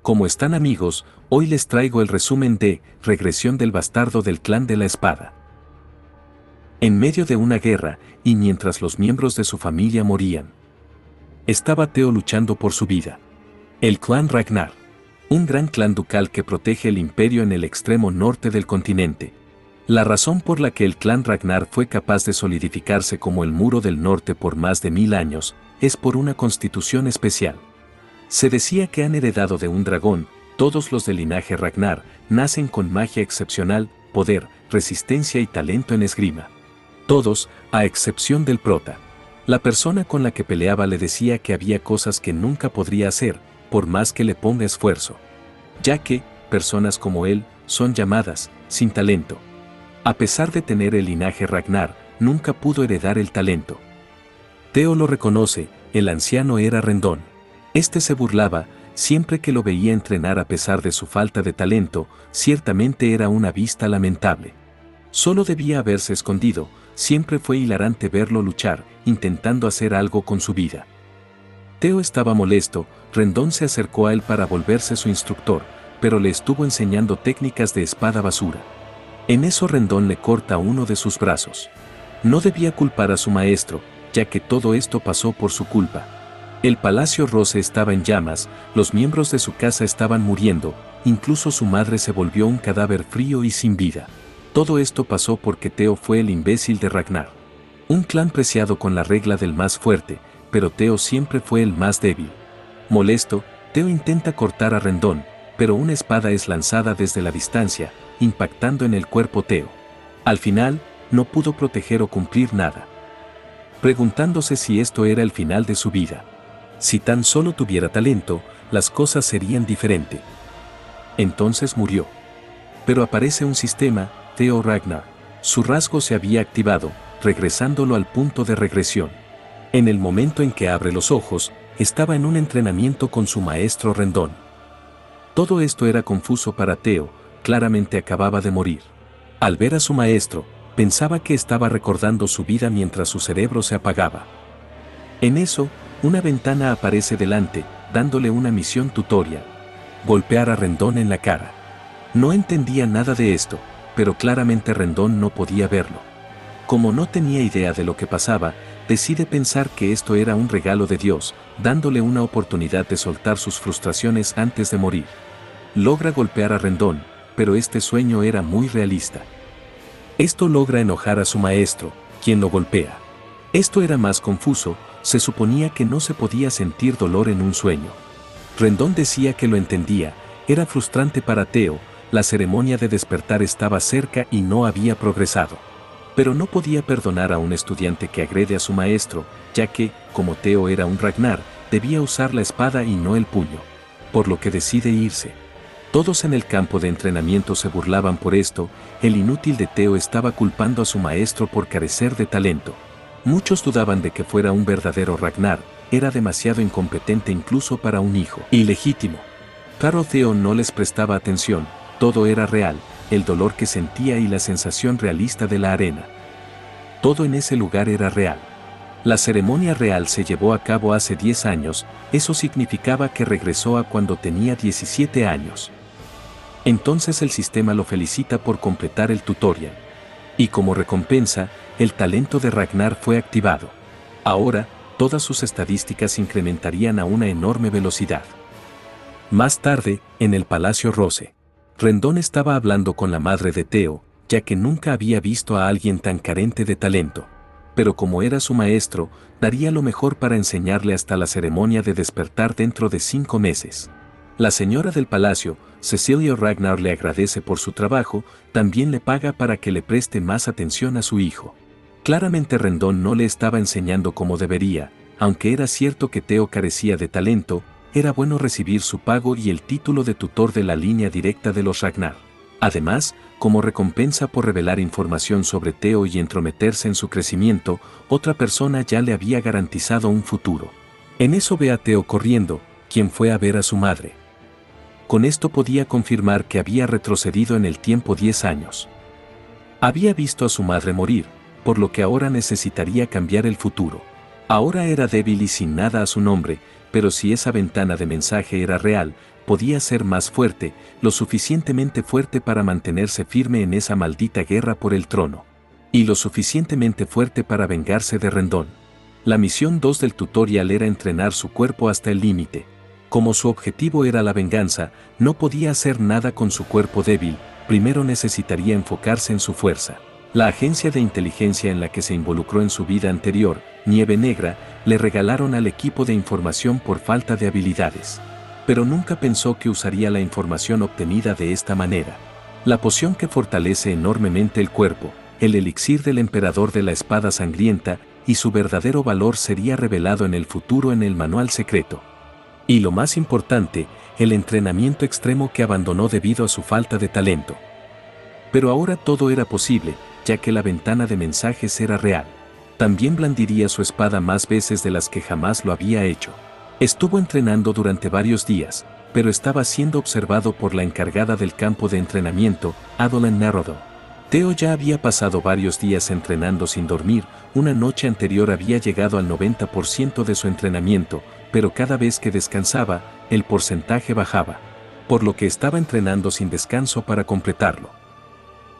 Como están amigos, hoy les traigo el resumen de Regresión del bastardo del clan de la espada. En medio de una guerra, y mientras los miembros de su familia morían, estaba Theo luchando por su vida. El clan Ragnar, un gran clan ducal que protege el imperio en el extremo norte del continente. La razón por la que el clan Ragnar fue capaz de solidificarse como el muro del norte por más de 1000 años, es por una constitución especial. Se decía que han heredado de un dragón, todos los del linaje Ragnar nacen con magia excepcional, poder, resistencia y talento en esgrima. Todos, a excepción del prota. La persona con la que peleaba le decía que había cosas que nunca podría hacer, por más que le ponga esfuerzo. Ya que, personas como él, son llamadas, sin talento. A pesar de tener el linaje Ragnar, nunca pudo heredar el talento. Theo lo reconoce, el anciano era Rendón. Este se burlaba, siempre que lo veía entrenar a pesar de su falta de talento, ciertamente era una vista lamentable. Solo debía haberse escondido, siempre fue hilarante verlo luchar, intentando hacer algo con su vida. Theo estaba molesto, Rendón se acercó a él para volverse su instructor, pero le estuvo enseñando técnicas de espada basura. En eso Rendón le corta uno de sus brazos. No debía culpar a su maestro, ya que todo esto pasó por su culpa. El Palacio Rose estaba en llamas, los miembros de su casa estaban muriendo, incluso su madre se volvió un cadáver frío y sin vida. Todo esto pasó porque Theo fue el imbécil de Ragnar. Un clan preciado con la regla del más fuerte, pero Theo siempre fue el más débil. Molesto, Theo intenta cortar a Rendón, pero una espada es lanzada desde la distancia, impactando en el cuerpo Theo. Al final, no pudo proteger o cumplir nada. Preguntándose si esto era el final de su vida. Si tan solo tuviera talento, las cosas serían diferentes. Entonces murió. Pero aparece un sistema, Theo Ragnar. Su rasgo se había activado, regresándolo al punto de regresión. En el momento en que abre los ojos, estaba en un entrenamiento con su maestro Rendón. Todo esto era confuso para Theo, claramente acababa de morir. Al ver a su maestro, pensaba que estaba recordando su vida mientras su cerebro se apagaba. En eso, una ventana aparece delante, dándole una misión tutorial. Golpear a Rendón en la cara. No entendía nada de esto, pero claramente Rendón no podía verlo. Como no tenía idea de lo que pasaba, decide pensar que esto era un regalo de Dios, dándole una oportunidad de soltar sus frustraciones antes de morir. Logra golpear a Rendón, pero este sueño era muy realista. Esto logra enojar a su maestro, quien lo golpea. Esto era más confuso, se suponía que no se podía sentir dolor en un sueño. Rendón decía que lo entendía, era frustrante para Theo, la ceremonia de despertar estaba cerca y no había progresado. Pero no podía perdonar a un estudiante que agrede a su maestro, ya que, como Theo era un Ragnar, debía usar la espada y no el puño. Por lo que decide irse. Todos en el campo de entrenamiento se burlaban por esto, el inútil de Theo estaba culpando a su maestro por carecer de talento. Muchos dudaban de que fuera un verdadero Ragnar, era demasiado incompetente incluso para un hijo ilegítimo. Claro, Theo no les prestaba atención, todo era real, el dolor que sentía y la sensación realista de la arena. Todo en ese lugar era real. La ceremonia real se llevó a cabo hace 10 años, eso significaba que regresó a cuando tenía 17 años. Entonces el sistema lo felicita por completar el tutorial. Y como recompensa, el talento de Ragnar fue activado. Ahora, todas sus estadísticas incrementarían a una enorme velocidad. Más tarde, en el Palacio Rose, Rendón estaba hablando con la madre de Theo, ya que nunca había visto a alguien tan carente de talento. Pero como era su maestro, daría lo mejor para enseñarle hasta la ceremonia de despertar dentro de 5 meses. La señora del palacio, Cecilia Ragnar, le agradece por su trabajo, también le paga para que le preste más atención a su hijo. Claramente Rendón no le estaba enseñando como debería, aunque era cierto que Theo carecía de talento, era bueno recibir su pago y el título de tutor de la línea directa de los Ragnar. Además, como recompensa por revelar información sobre Theo y entrometerse en su crecimiento, otra persona ya le había garantizado un futuro. En eso ve a Theo corriendo, quien fue a ver a su madre. Con esto podía confirmar que había retrocedido en el tiempo 10 años. Había visto a su madre morir, por lo que ahora necesitaría cambiar el futuro. Ahora era débil y sin nada a su nombre, pero si esa ventana de mensaje era real, podía ser más fuerte, lo suficientemente fuerte para mantenerse firme en esa maldita guerra por el trono. Y lo suficientemente fuerte para vengarse de Rendón. La misión 2 del tutorial era entrenar su cuerpo hasta el límite. Como su objetivo era la venganza, no podía hacer nada con su cuerpo débil, primero necesitaría enfocarse en su fuerza. La agencia de inteligencia en la que se involucró en su vida anterior, Nieve Negra, le regalaron al equipo de información por falta de habilidades. Pero nunca pensó que usaría la información obtenida de esta manera. La poción que fortalece enormemente el cuerpo, el elixir del emperador de la espada sangrienta, y su verdadero valor sería revelado en el futuro en el manual secreto. Y lo más importante, el entrenamiento extremo que abandonó debido a su falta de talento. Pero ahora todo era posible, ya que la ventana de mensajes era real. También blandiría su espada más veces de las que jamás lo había hecho. Estuvo entrenando durante varios días, pero estaba siendo observado por la encargada del campo de entrenamiento, Adolan Narodo. Theo ya había pasado varios días entrenando sin dormir, una noche anterior había llegado al 90% de su entrenamiento, pero cada vez que descansaba, el porcentaje bajaba, por lo que estaba entrenando sin descanso para completarlo.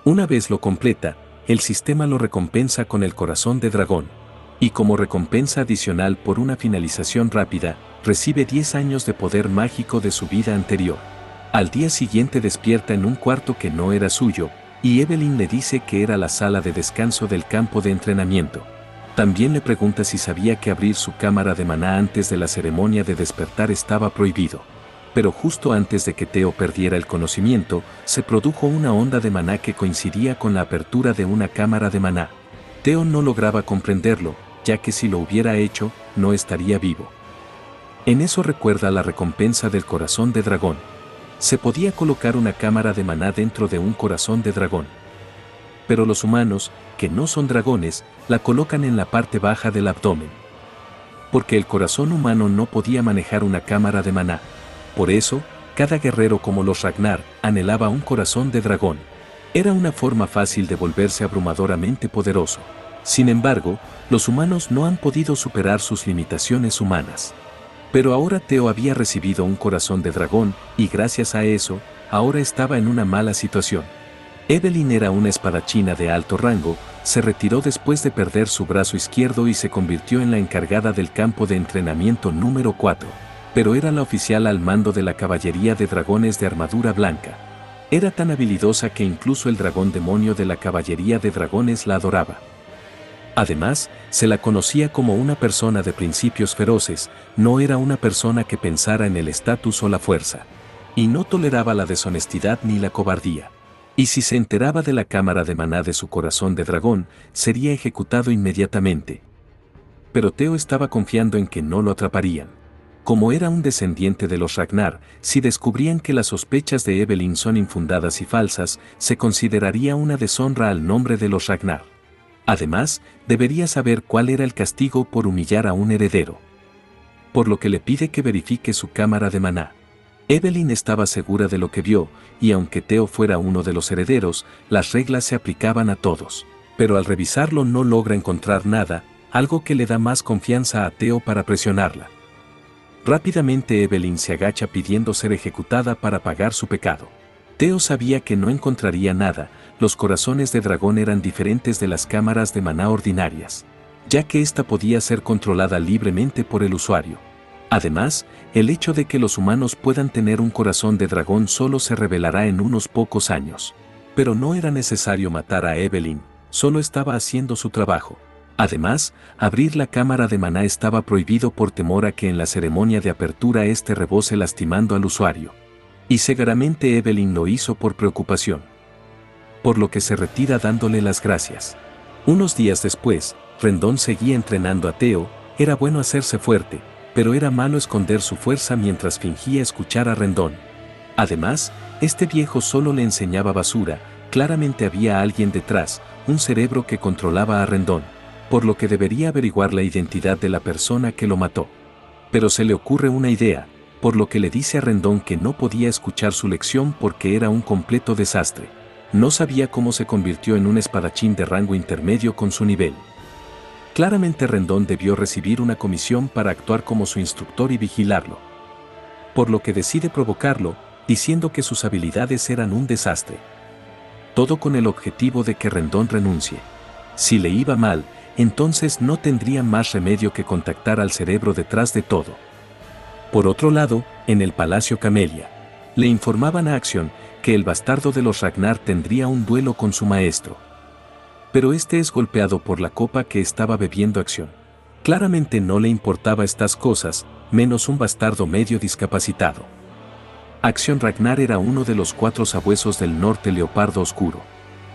Una vez lo completa, el sistema lo recompensa con el corazón de dragón, y como recompensa adicional por una finalización rápida, recibe 10 años de poder mágico de su vida anterior. Al día siguiente despierta en un cuarto que no era suyo, y Evelyn le dice que era la sala de descanso del campo de entrenamiento. También le pregunta si sabía que abrir su cámara de maná antes de la ceremonia de despertar estaba prohibido. Pero justo antes de que Theo perdiera el conocimiento, se produjo una onda de maná que coincidía con la apertura de una cámara de maná. Theo no lograba comprenderlo, ya que si lo hubiera hecho, no estaría vivo. En eso recuerda la recompensa del corazón de dragón. Se podía colocar una cámara de maná dentro de un corazón de dragón. Pero los humanos, que no son dragones, la colocan en la parte baja del abdomen. Porque el corazón humano no podía manejar una cámara de maná. Por eso, cada guerrero como los Ragnar anhelaba un corazón de dragón. Era una forma fácil de volverse abrumadoramente poderoso. Sin embargo, los humanos no han podido superar sus limitaciones humanas. Pero ahora Theo había recibido un corazón de dragón, y gracias a eso, ahora estaba en una mala situación. Evelyn era una espadachina de alto rango, se retiró después de perder su brazo izquierdo y se convirtió en la encargada del campo de entrenamiento número 4. Pero era la oficial al mando de la caballería de dragones de armadura blanca. Era tan habilidosa que incluso el dragón demonio de la caballería de dragones la adoraba. Además, se la conocía como una persona de principios feroces, no era una persona que pensara en el estatus o la fuerza. Y no toleraba la deshonestidad ni la cobardía. Y si se enteraba de la cámara de maná de su corazón de dragón, sería ejecutado inmediatamente. Pero Theo estaba confiando en que no lo atraparían. Como era un descendiente de los Ragnar, si descubrían que las sospechas de Evelyn son infundadas y falsas, se consideraría una deshonra al nombre de los Ragnar. Además, debería saber cuál era el castigo por humillar a un heredero. Por lo que le pide que verifique su cámara de maná. Evelyn estaba segura de lo que vio, y aunque Theo fuera uno de los herederos, las reglas se aplicaban a todos. Pero al revisarlo no logra encontrar nada, algo que le da más confianza a Theo para presionarla. Rápidamente Evelyn se agacha pidiendo ser ejecutada para pagar su pecado. Theo sabía que no encontraría nada, los corazones de dragón eran diferentes de las cámaras de maná ordinarias, ya que ésta podía ser controlada libremente por el usuario. Además, el hecho de que los humanos puedan tener un corazón de dragón solo se revelará en unos pocos años. Pero no era necesario matar a Evelyn, solo estaba haciendo su trabajo. Además, abrir la cámara de maná estaba prohibido por temor a que en la ceremonia de apertura este rebose lastimando al usuario. Y seguramente Evelyn lo hizo por preocupación. Por lo que se retira dándole las gracias. Unos días después, Rendón seguía entrenando a Theo, era bueno hacerse fuerte, pero era malo esconder su fuerza mientras fingía escuchar a Rendón. Además, este viejo solo le enseñaba basura, claramente había alguien detrás, un cerebro que controlaba a Rendón, por lo que debería averiguar la identidad de la persona que lo mató. Pero se le ocurre una idea, por lo que le dice a Rendón que no podía escuchar su lección porque era un completo desastre. No sabía cómo se convirtió en un espadachín de rango intermedio con su nivel. Claramente Rendón debió recibir una comisión para actuar como su instructor y vigilarlo. por lo que decide provocarlo, diciendo que sus habilidades eran un desastre. Todo con el objetivo de que Rendón renuncie. Si le iba mal, entonces no tendría más remedio que contactar al cerebro detrás de todo. Por otro lado, en el Palacio Camelia, le informaban a Axion que el bastardo de los Ragnar tendría un duelo con su maestro. Pero este es golpeado por la copa que estaba bebiendo Axion. Claramente no le importaba estas cosas, menos un bastardo medio discapacitado. Axion Ragnar era uno de los 4 sabuesos del norte Leopardo Oscuro.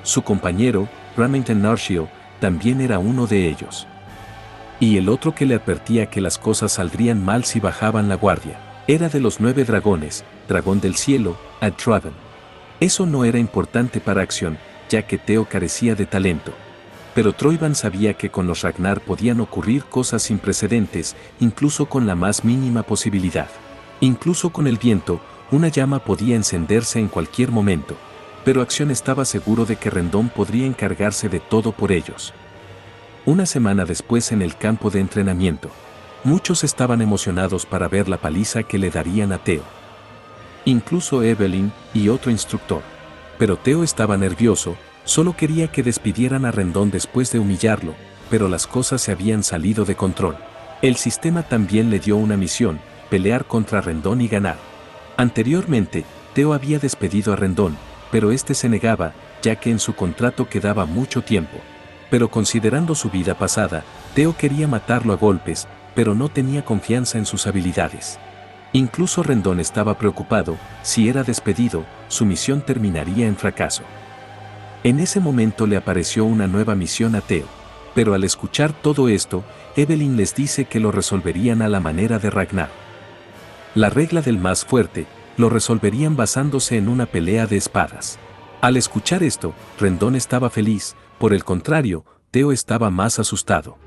Su compañero, Remington Narshio, también era uno de ellos. Y el otro que le advertía que las cosas saldrían mal si bajaban la guardia, era de los 9 dragones, dragón del cielo, Adraven. Eso no era importante para Axion, ya que Theo carecía de talento. Pero Troivan sabía que con los Ragnar podían ocurrir cosas sin precedentes, incluso con la más mínima posibilidad. Incluso con el viento, una llama podía encenderse en cualquier momento. Pero Axion estaba seguro de que Rendón podría encargarse de todo por ellos. Una semana después en el campo de entrenamiento, muchos estaban emocionados para ver la paliza que le darían a Theo. Incluso Evelyn y otro instructor. Pero Theo estaba nervioso, solo quería que despidieran a Rendón después de humillarlo, pero las cosas se habían salido de control. El sistema también le dio una misión, pelear contra Rendón y ganar. Anteriormente, Theo había despedido a Rendón, pero este se negaba, ya que en su contrato quedaba mucho tiempo. Pero considerando su vida pasada, Theo quería matarlo a golpes, pero no tenía confianza en sus habilidades. Incluso Rendón estaba preocupado, si era despedido, su misión terminaría en fracaso. En ese momento le apareció una nueva misión a Theo, pero al escuchar todo esto, Evelyn les dice que lo resolverían a la manera de Ragnar. La regla del más fuerte, lo resolverían basándose en una pelea de espadas. Al escuchar esto, Rendón estaba feliz, por el contrario, Theo estaba más asustado.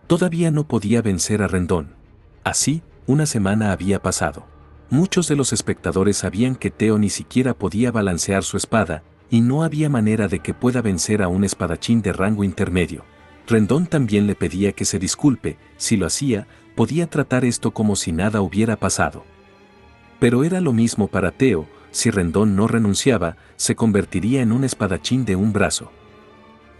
Todavía no podía vencer a Rendón. Así, una semana había pasado. Muchos de los espectadores sabían que Theo ni siquiera podía balancear su espada, y no había manera de que pueda vencer a un espadachín de rango intermedio. Rendón también le pedía que se disculpe, si lo hacía, podía tratar esto como si nada hubiera pasado. Pero era lo mismo para Theo, si Rendón no renunciaba, se convertiría en un espadachín de un brazo.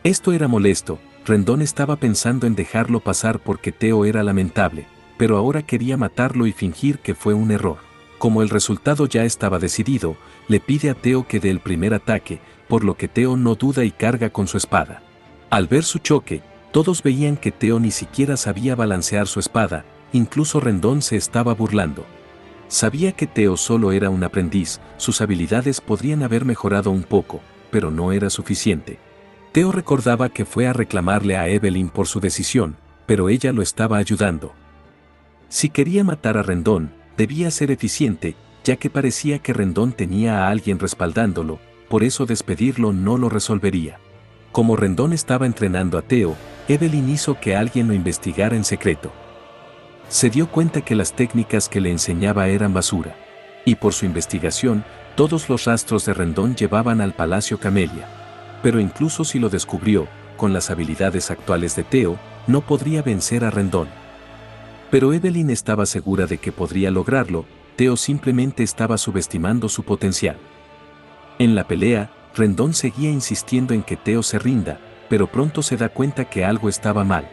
Esto era molesto, Rendón estaba pensando en dejarlo pasar porque Theo era lamentable, pero ahora quería matarlo y fingir que fue un error. Como el resultado ya estaba decidido, le pide a Theo que dé el primer ataque, por lo que Theo no duda y carga con su espada. Al ver su choque, todos veían que Theo ni siquiera sabía balancear su espada, incluso Rendón se estaba burlando. Sabía que Theo solo era un aprendiz, sus habilidades podrían haber mejorado un poco, pero no era suficiente. Theo recordaba que fue a reclamarle a Evelyn por su decisión, pero ella lo estaba ayudando. Si quería matar a Rendón, debía ser eficiente, ya que parecía que Rendón tenía a alguien respaldándolo, por eso despedirlo no lo resolvería. Como Rendón estaba entrenando a Theo, Evelyn hizo que alguien lo investigara en secreto. Se dio cuenta que las técnicas que le enseñaba eran basura. Y por su investigación, todos los rastros de Rendón llevaban al Palacio Camelia. Pero incluso si lo descubrió, con las habilidades actuales de Theo, no podría vencer a Rendón. Pero Evelyn estaba segura de que podría lograrlo, Theo simplemente estaba subestimando su potencial. En la pelea, Rendón seguía insistiendo en que Theo se rinda, pero pronto se da cuenta que algo estaba mal.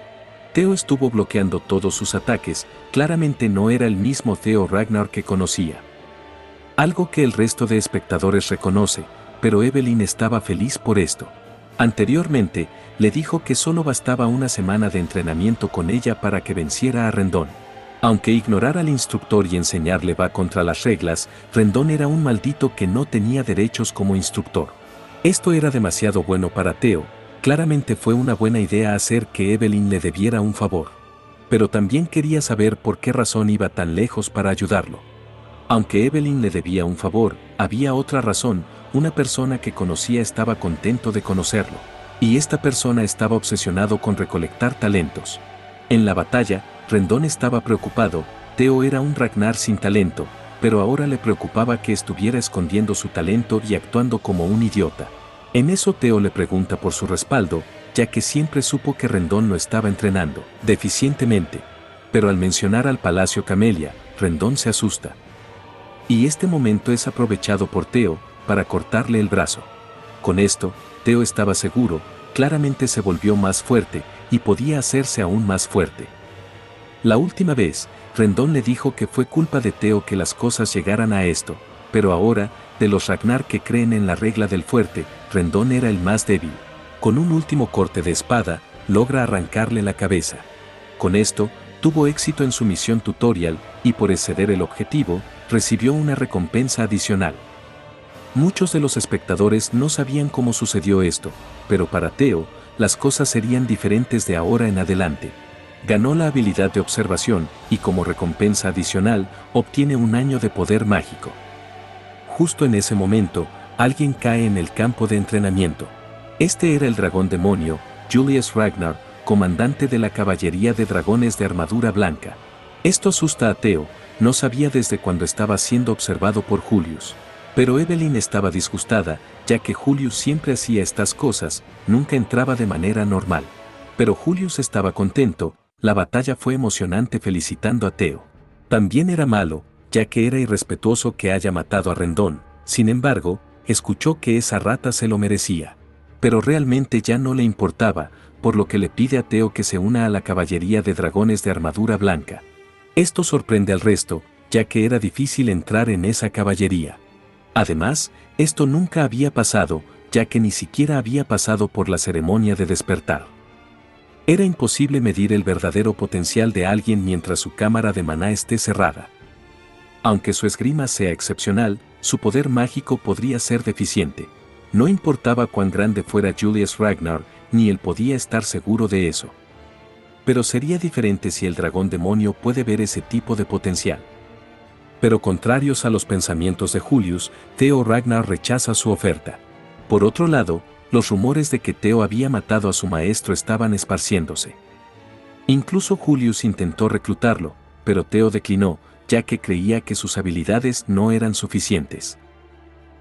Theo estuvo bloqueando todos sus ataques, claramente no era el mismo Theo Ragnar que conocía. Algo que el resto de espectadores reconoce, pero Evelyn estaba feliz por esto. Anteriormente, le dijo que solo bastaba una semana de entrenamiento con ella para que venciera a Rendón. Aunque ignorar al instructor y enseñarle va contra las reglas, Rendón era un maldito que no tenía derechos como instructor. Esto era demasiado bueno para Theo. Claramente fue una buena idea hacer que Evelyn le debiera un favor. Pero también quería saber por qué razón iba tan lejos para ayudarlo. Aunque Evelyn le debía un favor, había otra razón, una persona que conocía estaba contento de conocerlo. Y esta persona estaba obsesionado con recolectar talentos. En la batalla, Rendón estaba preocupado, Theo era un Ragnar sin talento, pero ahora le preocupaba que estuviera escondiendo su talento y actuando como un idiota. En eso Theo le pregunta por su respaldo, ya que siempre supo que Rendón lo estaba entrenando deficientemente. Pero al mencionar al Palacio Camelia, Rendón se asusta. Y este momento es aprovechado por Theo para cortarle el brazo. Con esto, Theo estaba seguro, claramente se volvió más fuerte y podía hacerse aún más fuerte. La última vez, Rendón le dijo que fue culpa de Theo que las cosas llegaran a esto, pero ahora, de los Ragnar que creen en la regla del fuerte, Rendón era el más débil. Con un último corte de espada, logra arrancarle la cabeza. Con esto, tuvo éxito en su misión tutorial y por exceder el objetivo, recibió una recompensa adicional. Muchos de los espectadores no sabían cómo sucedió esto, pero para Theo, las cosas serían diferentes de ahora en adelante. Ganó la habilidad de observación y como recompensa adicional, obtiene un año de poder mágico. Justo en ese momento, alguien cae en el campo de entrenamiento. Este era el dragón demonio, Julius Ragnar, comandante de la caballería de dragones de armadura blanca. Esto asusta a Theo, no sabía desde cuando estaba siendo observado por Julius. Pero Evelyn estaba disgustada, ya que Julius siempre hacía estas cosas, nunca entraba de manera normal. Pero Julius estaba contento, la batalla fue emocionante felicitando a Theo. También era malo, ya que era irrespetuoso que haya matado a Rendón, sin embargo, escuchó que esa rata se lo merecía. Pero realmente ya no le importaba, por lo que le pide a Theo que se una a la caballería de dragones de armadura blanca. Esto sorprende al resto, ya que era difícil entrar en esa caballería. Además, esto nunca había pasado, ya que ni siquiera había pasado por la ceremonia de despertar. Era imposible medir el verdadero potencial de alguien mientras su cámara de maná esté cerrada. Aunque su esgrima sea excepcional, su poder mágico podría ser deficiente. No importaba cuán grande fuera Julius Ragnar, ni él podía estar seguro de eso. Pero sería diferente si el dragón demonio puede ver ese tipo de potencial. Pero contrarios a los pensamientos de Julius, Theo Ragnar rechaza su oferta. Por otro lado, los rumores de que Theo había matado a su maestro estaban esparciéndose. Incluso Julius intentó reclutarlo, pero Theo declinó, ya que creía que sus habilidades no eran suficientes.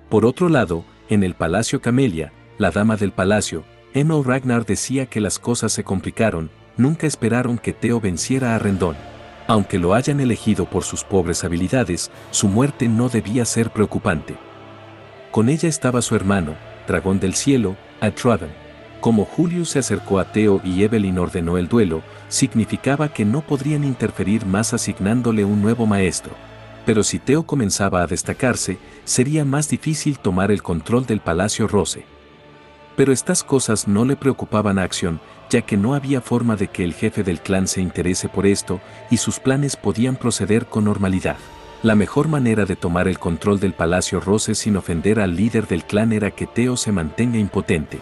Por otro lado, en el Palacio Camelia, la dama del palacio, Emil Ragnar decía que las cosas se complicaron, nunca esperaron que Theo venciera a Rendón. Aunque lo hayan elegido por sus pobres habilidades, su muerte no debía ser preocupante. Con ella estaba su hermano, dragón del cielo, Atradan. Como Julius se acercó a Theo y Evelyn ordenó el duelo, significaba que no podrían interferir más asignándole un nuevo maestro. Pero si Theo comenzaba a destacarse, sería más difícil tomar el control del Palacio Rose. Pero estas cosas no le preocupaban a Acción, ya que no había forma de que el jefe del clan se interese por esto, y sus planes podían proceder con normalidad. La mejor manera de tomar el control del Palacio Rose sin ofender al líder del clan era que Theo se mantenga impotente.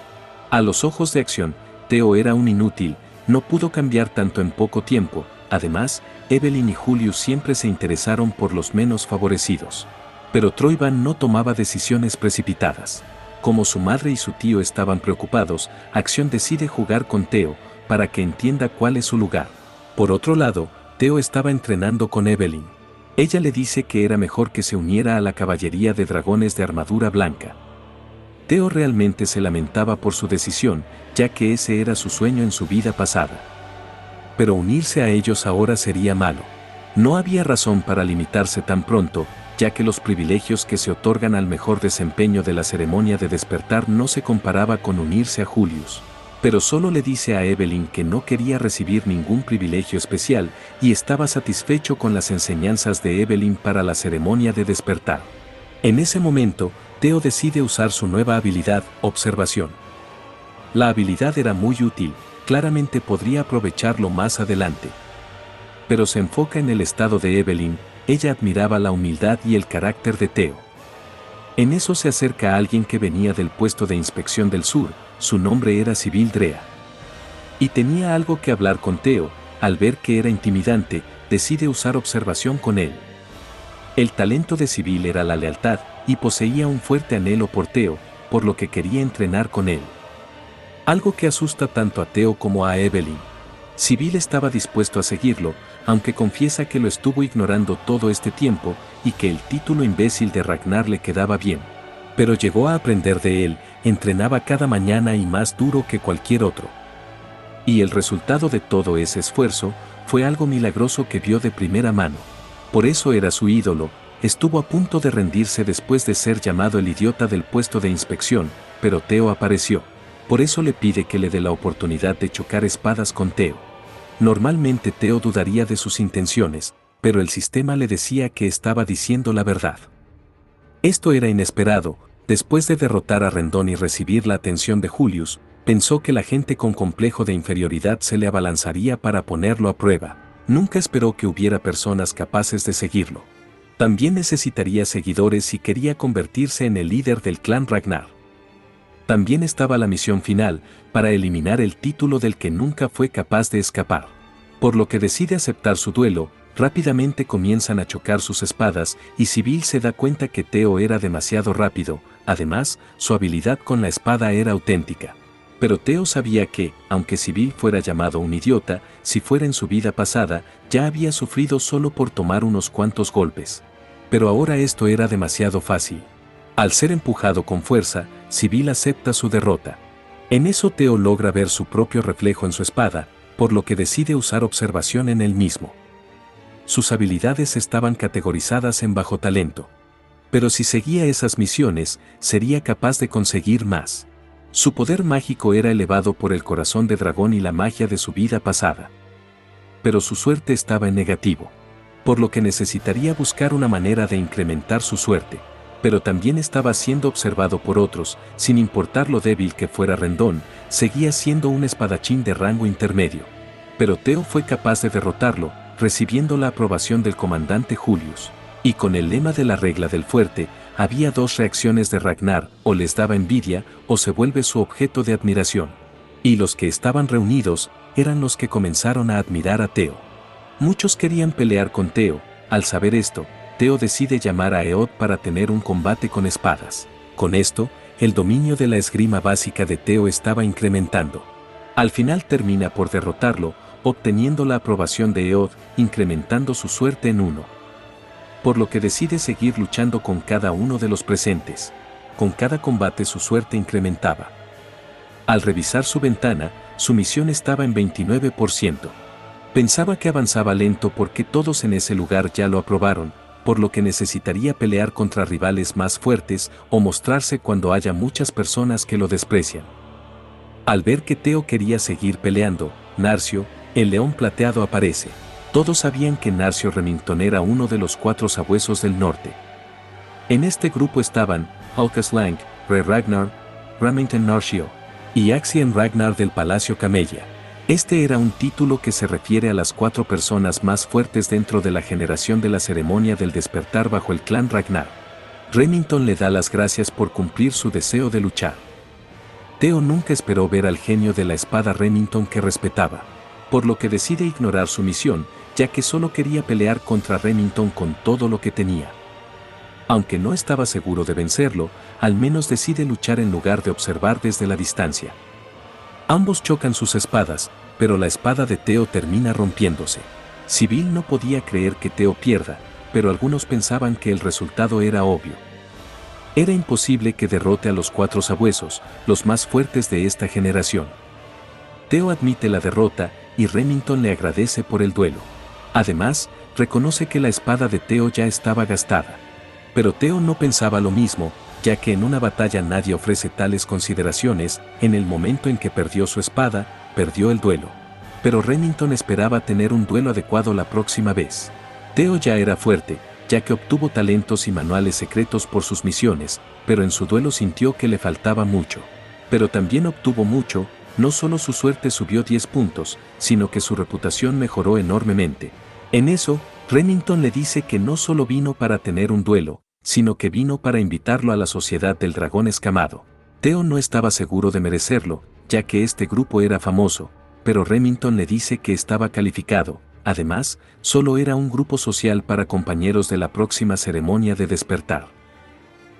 A los ojos de Acción, Theo era un inútil, no pudo cambiar tanto en poco tiempo. Además, Evelyn y Julius siempre se interesaron por los menos favorecidos. Pero Troivan no tomaba decisiones precipitadas. Como su madre y su tío estaban preocupados, Acción decide jugar con Theo, para que entienda cuál es su lugar. Por otro lado, Theo estaba entrenando con Evelyn. Ella le dice que era mejor que se uniera a la caballería de dragones de armadura blanca. Theo realmente se lamentaba por su decisión, ya que ese era su sueño en su vida pasada. Pero unirse a ellos ahora sería malo. No había razón para limitarse tan pronto, ya que los privilegios que se otorgan al mejor desempeño de la ceremonia de despertar no se comparaba con unirse a Julius. Pero solo le dice a Evelyn que no quería recibir ningún privilegio especial y estaba satisfecho con las enseñanzas de Evelyn para la ceremonia de despertar. En ese momento, Theo decide usar su nueva habilidad, observación. La habilidad era muy útil, claramente podría aprovecharlo más adelante. Pero se enfoca en el estado de Evelyn. Ella admiraba la humildad y el carácter de Theo. En eso se acerca a alguien que venía del puesto de inspección del sur, su nombre era Sibyl Drea. Y tenía algo que hablar con Theo, al ver que era intimidante, decide usar observación con él. El talento de Sibyl era la lealtad, y poseía un fuerte anhelo por Theo, por lo que quería entrenar con él. Algo que asusta tanto a Theo como a Evelyn. Sibyl estaba dispuesto a seguirlo, aunque confiesa que lo estuvo ignorando todo este tiempo y que el título imbécil de Ragnar le quedaba bien. Pero llegó a aprender de él, entrenaba cada mañana y más duro que cualquier otro. Y el resultado de todo ese esfuerzo fue algo milagroso que vio de primera mano. Por eso era su ídolo, estuvo a punto de rendirse después de ser llamado el idiota del puesto de inspección, pero Theo apareció. Por eso le pide que le dé la oportunidad de chocar espadas con Theo. Normalmente Theo dudaría de sus intenciones, pero el sistema le decía que estaba diciendo la verdad. Esto era inesperado. Después de derrotar a Rendón y recibir la atención de Julius, pensó que la gente con complejo de inferioridad se le abalanzaría para ponerlo a prueba. Nunca esperó que hubiera personas capaces de seguirlo. También necesitaría seguidores y quería convertirse en el líder del clan Ragnar. También estaba la misión final, para eliminar el título del que nunca fue capaz de escapar. Por lo que decide aceptar su duelo. Rápidamente comienzan a chocar sus espadas y Sybil se da cuenta que Theo era demasiado rápido, además, su habilidad con la espada era auténtica. Pero Theo sabía que, aunque Sybil fuera llamado un idiota, si fuera en su vida pasada, ya había sufrido solo por tomar unos cuantos golpes. Pero ahora esto era demasiado fácil. Al ser empujado con fuerza, Sybil acepta su derrota. En eso Theo logra ver su propio reflejo en su espada, por lo que decide usar observación en él mismo. Sus habilidades estaban categorizadas en bajo talento. Pero si seguía esas misiones, sería capaz de conseguir más. Su poder mágico era elevado por el corazón de dragón y la magia de su vida pasada. Pero su suerte estaba en negativo. Por lo que necesitaría buscar una manera de incrementar su suerte. Pero también estaba siendo observado por otros, sin importar lo débil que fuera Rendón, seguía siendo un espadachín de rango intermedio. Pero Theo fue capaz de derrotarlo, recibiendo la aprobación del comandante Julius. Y con el lema de la regla del fuerte, había dos reacciones de Ragnar: o les daba envidia, o se vuelve su objeto de admiración. Y los que estaban reunidos, eran los que comenzaron a admirar a Theo. Muchos querían pelear con Theo. Al saber esto, Theo decide llamar a Eod para tener un combate con espadas. Con esto, el dominio de la esgrima básica de Theo estaba incrementando. Al final termina por derrotarlo, obteniendo la aprobación de Eod, incrementando su suerte en 1. Por lo que decide seguir luchando con cada uno de los presentes. Con cada combate su suerte incrementaba. Al revisar su ventana, su misión estaba en 29%. Pensaba que avanzaba lento porque todos en ese lugar ya lo aprobaron, por lo que necesitaría pelear contra rivales más fuertes o mostrarse cuando haya muchas personas que lo desprecian. Al ver que Theo quería seguir peleando, Narcio, el león plateado, aparece. Todos sabían que Narcio Remington era uno de los 4 sabuesos del norte. En este grupo estaban Hulkas Lang, Re Ragnar, Remington Narcio y Axien Ragnar del Palacio Camellia. Este era un título que se refiere a las 4 personas más fuertes dentro de la generación de la ceremonia del despertar bajo el clan Ragnar. Remington le da las gracias por cumplir su deseo de luchar. Theo nunca esperó ver al genio de la espada Remington que respetaba, por lo que decide ignorar su misión, ya que solo quería pelear contra Remington con todo lo que tenía. Aunque no estaba seguro de vencerlo, al menos decide luchar en lugar de observar desde la distancia. Ambos chocan sus espadas, pero la espada de Theo termina rompiéndose. Sybil no podía creer que Theo pierda, pero algunos pensaban que el resultado era obvio. Era imposible que derrote a los 4 sabuesos, los más fuertes de esta generación. Theo admite la derrota, y Remington le agradece por el duelo. Además, reconoce que la espada de Theo ya estaba gastada. Pero Theo no pensaba lo mismo, ya que en una batalla nadie ofrece tales consideraciones. En el momento en que perdió su espada, perdió el duelo. Pero Remington esperaba tener un duelo adecuado la próxima vez. Theo ya era fuerte, ya que obtuvo talentos y manuales secretos por sus misiones, pero en su duelo sintió que le faltaba mucho. Pero también obtuvo mucho. No solo su suerte subió 10 puntos, sino que su reputación mejoró enormemente. En eso, Remington le dice que no solo vino para tener un duelo, sino que vino para invitarlo a la Sociedad del Dragón Escamado. Theo no estaba seguro de merecerlo, ya que este grupo era famoso, pero Remington le dice que estaba calificado. Además, solo era un grupo social para compañeros de la próxima ceremonia de despertar.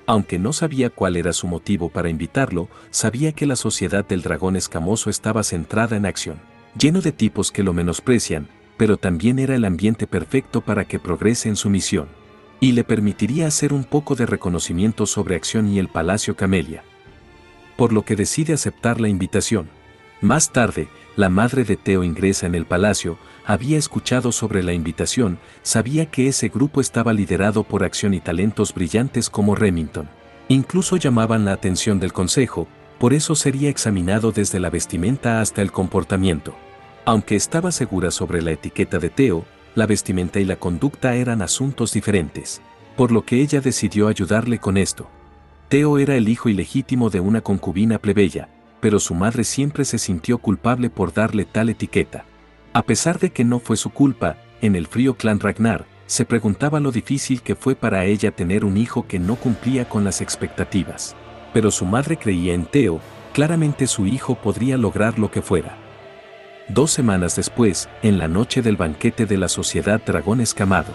Aunque no sabía cuál era su motivo para invitarlo, sabía que la Sociedad del Dragón Escamoso estaba centrada en acción, lleno de tipos que lo menosprecian, pero también era el ambiente perfecto para que progrese en su misión. Y le permitiría hacer un poco de reconocimiento sobre acción y el Palacio Camellia. Por lo que decide aceptar la invitación. Más tarde, la madre de Teo ingresa en el palacio, había escuchado sobre la invitación, sabía que ese grupo estaba liderado por acción y talentos brillantes como Remington. Incluso llamaban la atención del consejo, por eso sería examinado desde la vestimenta hasta el comportamiento. Aunque estaba segura sobre la etiqueta de Teo, la vestimenta y la conducta eran asuntos diferentes, por lo que ella decidió ayudarle con esto. Teo era el hijo ilegítimo de una concubina plebeya, pero su madre siempre se sintió culpable por darle tal etiqueta. A pesar de que no fue su culpa, en el frío clan Ragnar, se preguntaba lo difícil que fue para ella tener un hijo que no cumplía con las expectativas. Pero su madre creía en Teo, claramente su hijo podría lograr lo que fuera. 2 semanas después, en la noche del banquete de la Sociedad Dragón Escamado,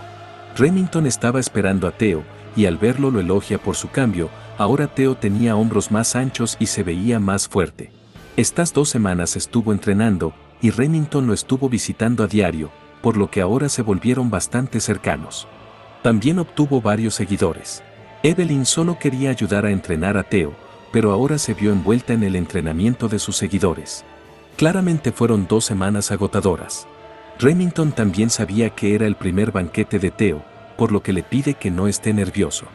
Remington estaba esperando a Teo, y al verlo lo elogia por su cambio. Ahora Teo tenía hombros más anchos y se veía más fuerte. Estas 2 semanas estuvo entrenando, y Remington lo estuvo visitando a diario, por lo que ahora se volvieron bastante cercanos. También obtuvo varios seguidores. Evelyn solo quería ayudar a entrenar a Teo, pero ahora se vio envuelta en el entrenamiento de sus seguidores. Claramente fueron 2 semanas agotadoras. Remington también sabía que era el primer banquete de Teo, por lo que le pide que no esté nervioso.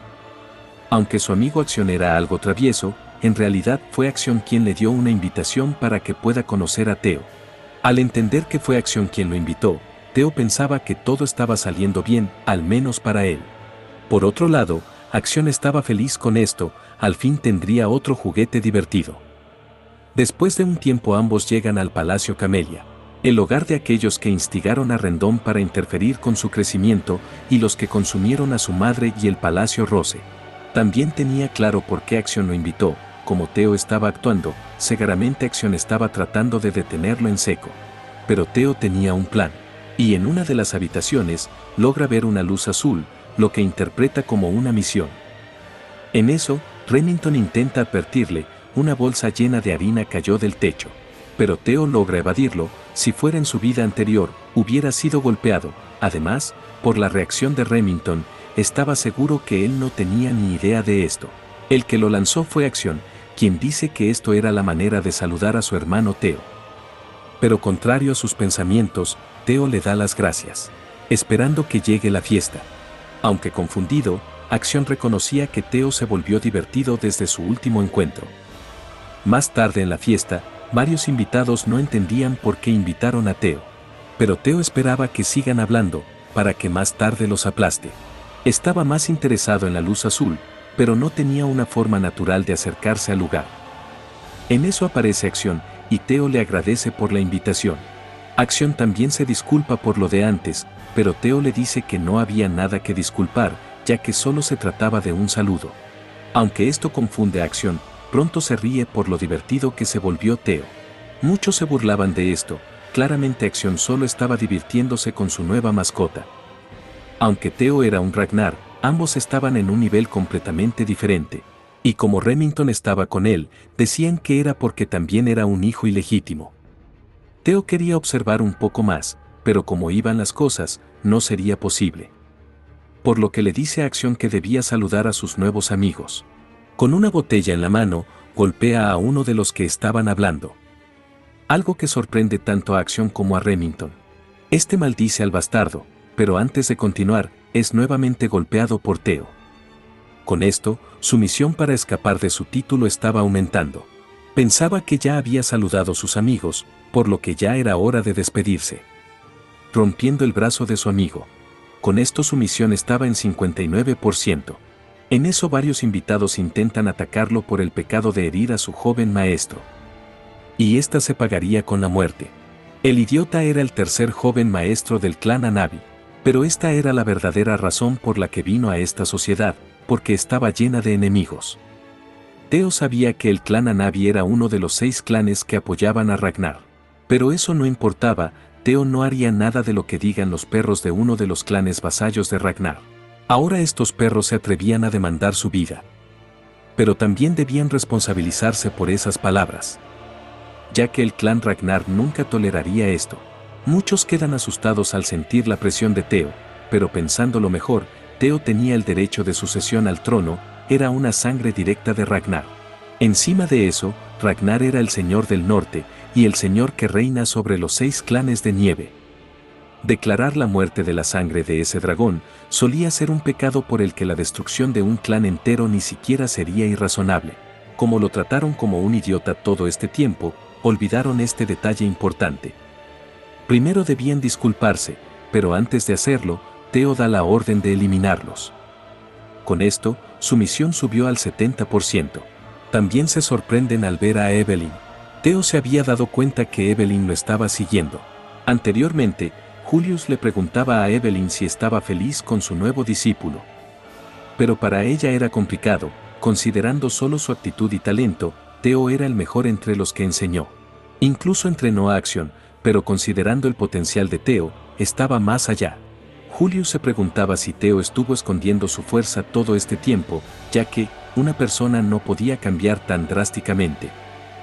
Aunque su amigo Acción era algo travieso, en realidad fue Acción quien le dio una invitación para que pueda conocer a Teo. Al entender que fue Acción quien lo invitó, Teo pensaba que todo estaba saliendo bien, al menos para él. Por otro lado, Acción estaba feliz con esto, al fin tendría otro juguete divertido. Después de un tiempo ambos llegan al Palacio Camelia, el hogar de aquellos que instigaron a Rendón para interferir con su crecimiento y los que consumieron a su madre y el Palacio Rose. También tenía claro por qué Acción lo invitó, como Teo estaba actuando, seguramente Acción estaba tratando de detenerlo en seco. Pero Teo tenía un plan, y en una de las habitaciones logra ver una luz azul, lo que interpreta como una misión. En eso, Remington intenta advertirle, una bolsa llena de harina cayó del techo. Pero Teo logra evadirlo, si fuera en su vida anterior, hubiera sido golpeado. Además, por la reacción de Remington, estaba seguro que él no tenía ni idea de esto. El que lo lanzó fue Acción, quien dice que esto era la manera de saludar a su hermano Teo. Pero contrario a sus pensamientos, Teo le da las gracias, esperando que llegue la fiesta. Aunque confundido, Acción reconocía que Teo se volvió divertido desde su último encuentro. Más tarde en la fiesta, varios invitados no entendían por qué invitaron a Teo. Pero Teo esperaba que sigan hablando, para que más tarde los aplaste. Estaba más interesado en la luz azul, pero no tenía una forma natural de acercarse al lugar. En eso aparece Acción, y Teo le agradece por la invitación. Acción también se disculpa por lo de antes, pero Teo le dice que no había nada que disculpar, ya que solo se trataba de un saludo. Aunque esto confunde a Acción, pronto se ríe por lo divertido que se volvió Teo. Muchos se burlaban de esto, claramente Acción solo estaba divirtiéndose con su nueva mascota. Aunque Teo era un Ragnar, ambos estaban en un nivel completamente diferente. Y como Remington estaba con él, decían que era porque también era un hijo ilegítimo. Teo quería observar un poco más, pero como iban las cosas, no sería posible. Por lo que le dice a Acción que debía saludar a sus nuevos amigos. Con una botella en la mano, golpea a uno de los que estaban hablando. Algo que sorprende tanto a Acción como a Remington. Este maldice al bastardo, pero antes de continuar, es nuevamente golpeado por Teo. Con esto, su misión para escapar de su título estaba aumentando. Pensaba que ya había saludado a sus amigos, por lo que ya era hora de despedirse. Rompiendo el brazo de su amigo. Con esto su misión estaba en 59%. En eso varios invitados intentan atacarlo por el pecado de herir a su joven maestro. Y esta se pagaría con la muerte. El idiota era el tercer joven maestro del clan Anabi. Pero esta era la verdadera razón por la que vino a esta sociedad, porque estaba llena de enemigos. Teo sabía que el clan Anabi era uno de los 6 clanes que apoyaban a Ragnar. Pero eso no importaba, Teo no haría nada de lo que digan los perros de uno de los clanes vasallos de Ragnar. Ahora estos perros se atrevían a demandar su vida. Pero también debían responsabilizarse por esas palabras. Ya que el clan Ragnar nunca toleraría esto. Muchos quedan asustados al sentir la presión de Teo, pero pensándolo mejor, Teo tenía el derecho de sucesión al trono, era una sangre directa de Ragnar. Encima de eso, Ragnar era el señor del norte, y el Señor que reina sobre los 6 clanes de nieve. Declarar la muerte de la sangre de ese dragón solía ser un pecado por el que la destrucción de un clan entero ni siquiera sería irrazonable. Como lo trataron como un idiota todo este tiempo, olvidaron este detalle importante. Primero debían disculparse, pero antes de hacerlo, Theo da la orden de eliminarlos. Con esto, su misión subió al 70%. También se sorprenden al ver a Evelyn. Theo se había dado cuenta que Evelyn lo estaba siguiendo. Anteriormente, Julius le preguntaba a Evelyn si estaba feliz con su nuevo discípulo. Pero para ella era complicado, considerando solo su actitud y talento, Theo era el mejor entre los que enseñó. Incluso entrenó a Acción, pero considerando el potencial de Theo, estaba más allá. Julius se preguntaba si Theo estuvo escondiendo su fuerza todo este tiempo, ya que una persona no podía cambiar tan drásticamente.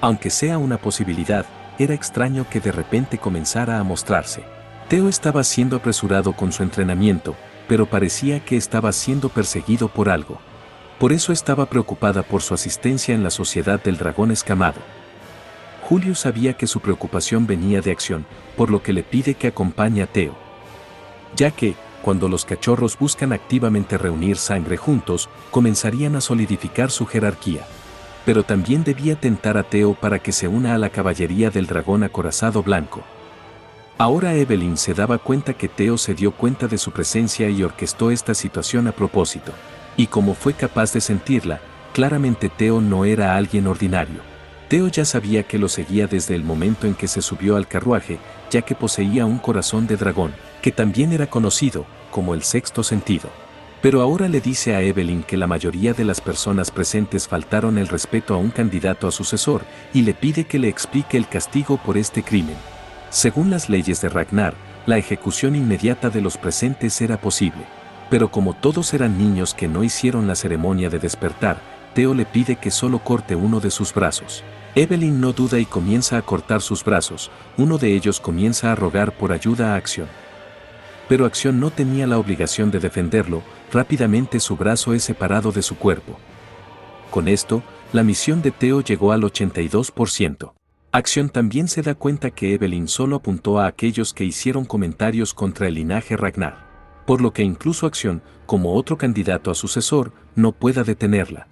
Aunque sea una posibilidad, era extraño que de repente comenzara a mostrarse. Theo estaba siendo apresurado con su entrenamiento, pero parecía que estaba siendo perseguido por algo. Por eso estaba preocupada por su asistencia en la Sociedad del Dragón Escamado. Julius sabía que su preocupación venía de Acción, por lo que le pide que acompañe a Theo. Ya que, cuando los cachorros buscan activamente reunir sangre juntos, comenzarían a solidificar su jerarquía. Pero también debía tentar a Theo para que se una a la caballería del dragón acorazado blanco. Ahora Evelyn se daba cuenta que Theo se dio cuenta de su presencia y orquestó esta situación a propósito. Y como fue capaz de sentirla, claramente Theo no era alguien ordinario. Theo ya sabía que lo seguía desde el momento en que se subió al carruaje, ya que poseía un corazón de dragón, que también era conocido como el sexto sentido. Pero ahora le dice a Evelyn que la mayoría de las personas presentes faltaron el respeto a un candidato a sucesor y le pide que le explique el castigo por este crimen. Según las leyes de Ragnar, la ejecución inmediata de los presentes era posible. Pero como todos eran niños que no hicieron la ceremonia de despertar, Theo le pide que solo corte uno de sus brazos. Evelyn no duda y comienza a cortar sus brazos, uno de ellos comienza a rogar por ayuda a Acción. Pero Acción no tenía la obligación de defenderlo, rápidamente su brazo es separado de su cuerpo. Con esto, la misión de Theo llegó al 82%. Acción también se da cuenta que Evelyn solo apuntó a aquellos que hicieron comentarios contra el linaje Ragnar. Por lo que incluso Acción, como otro candidato a sucesor, no pueda detenerla.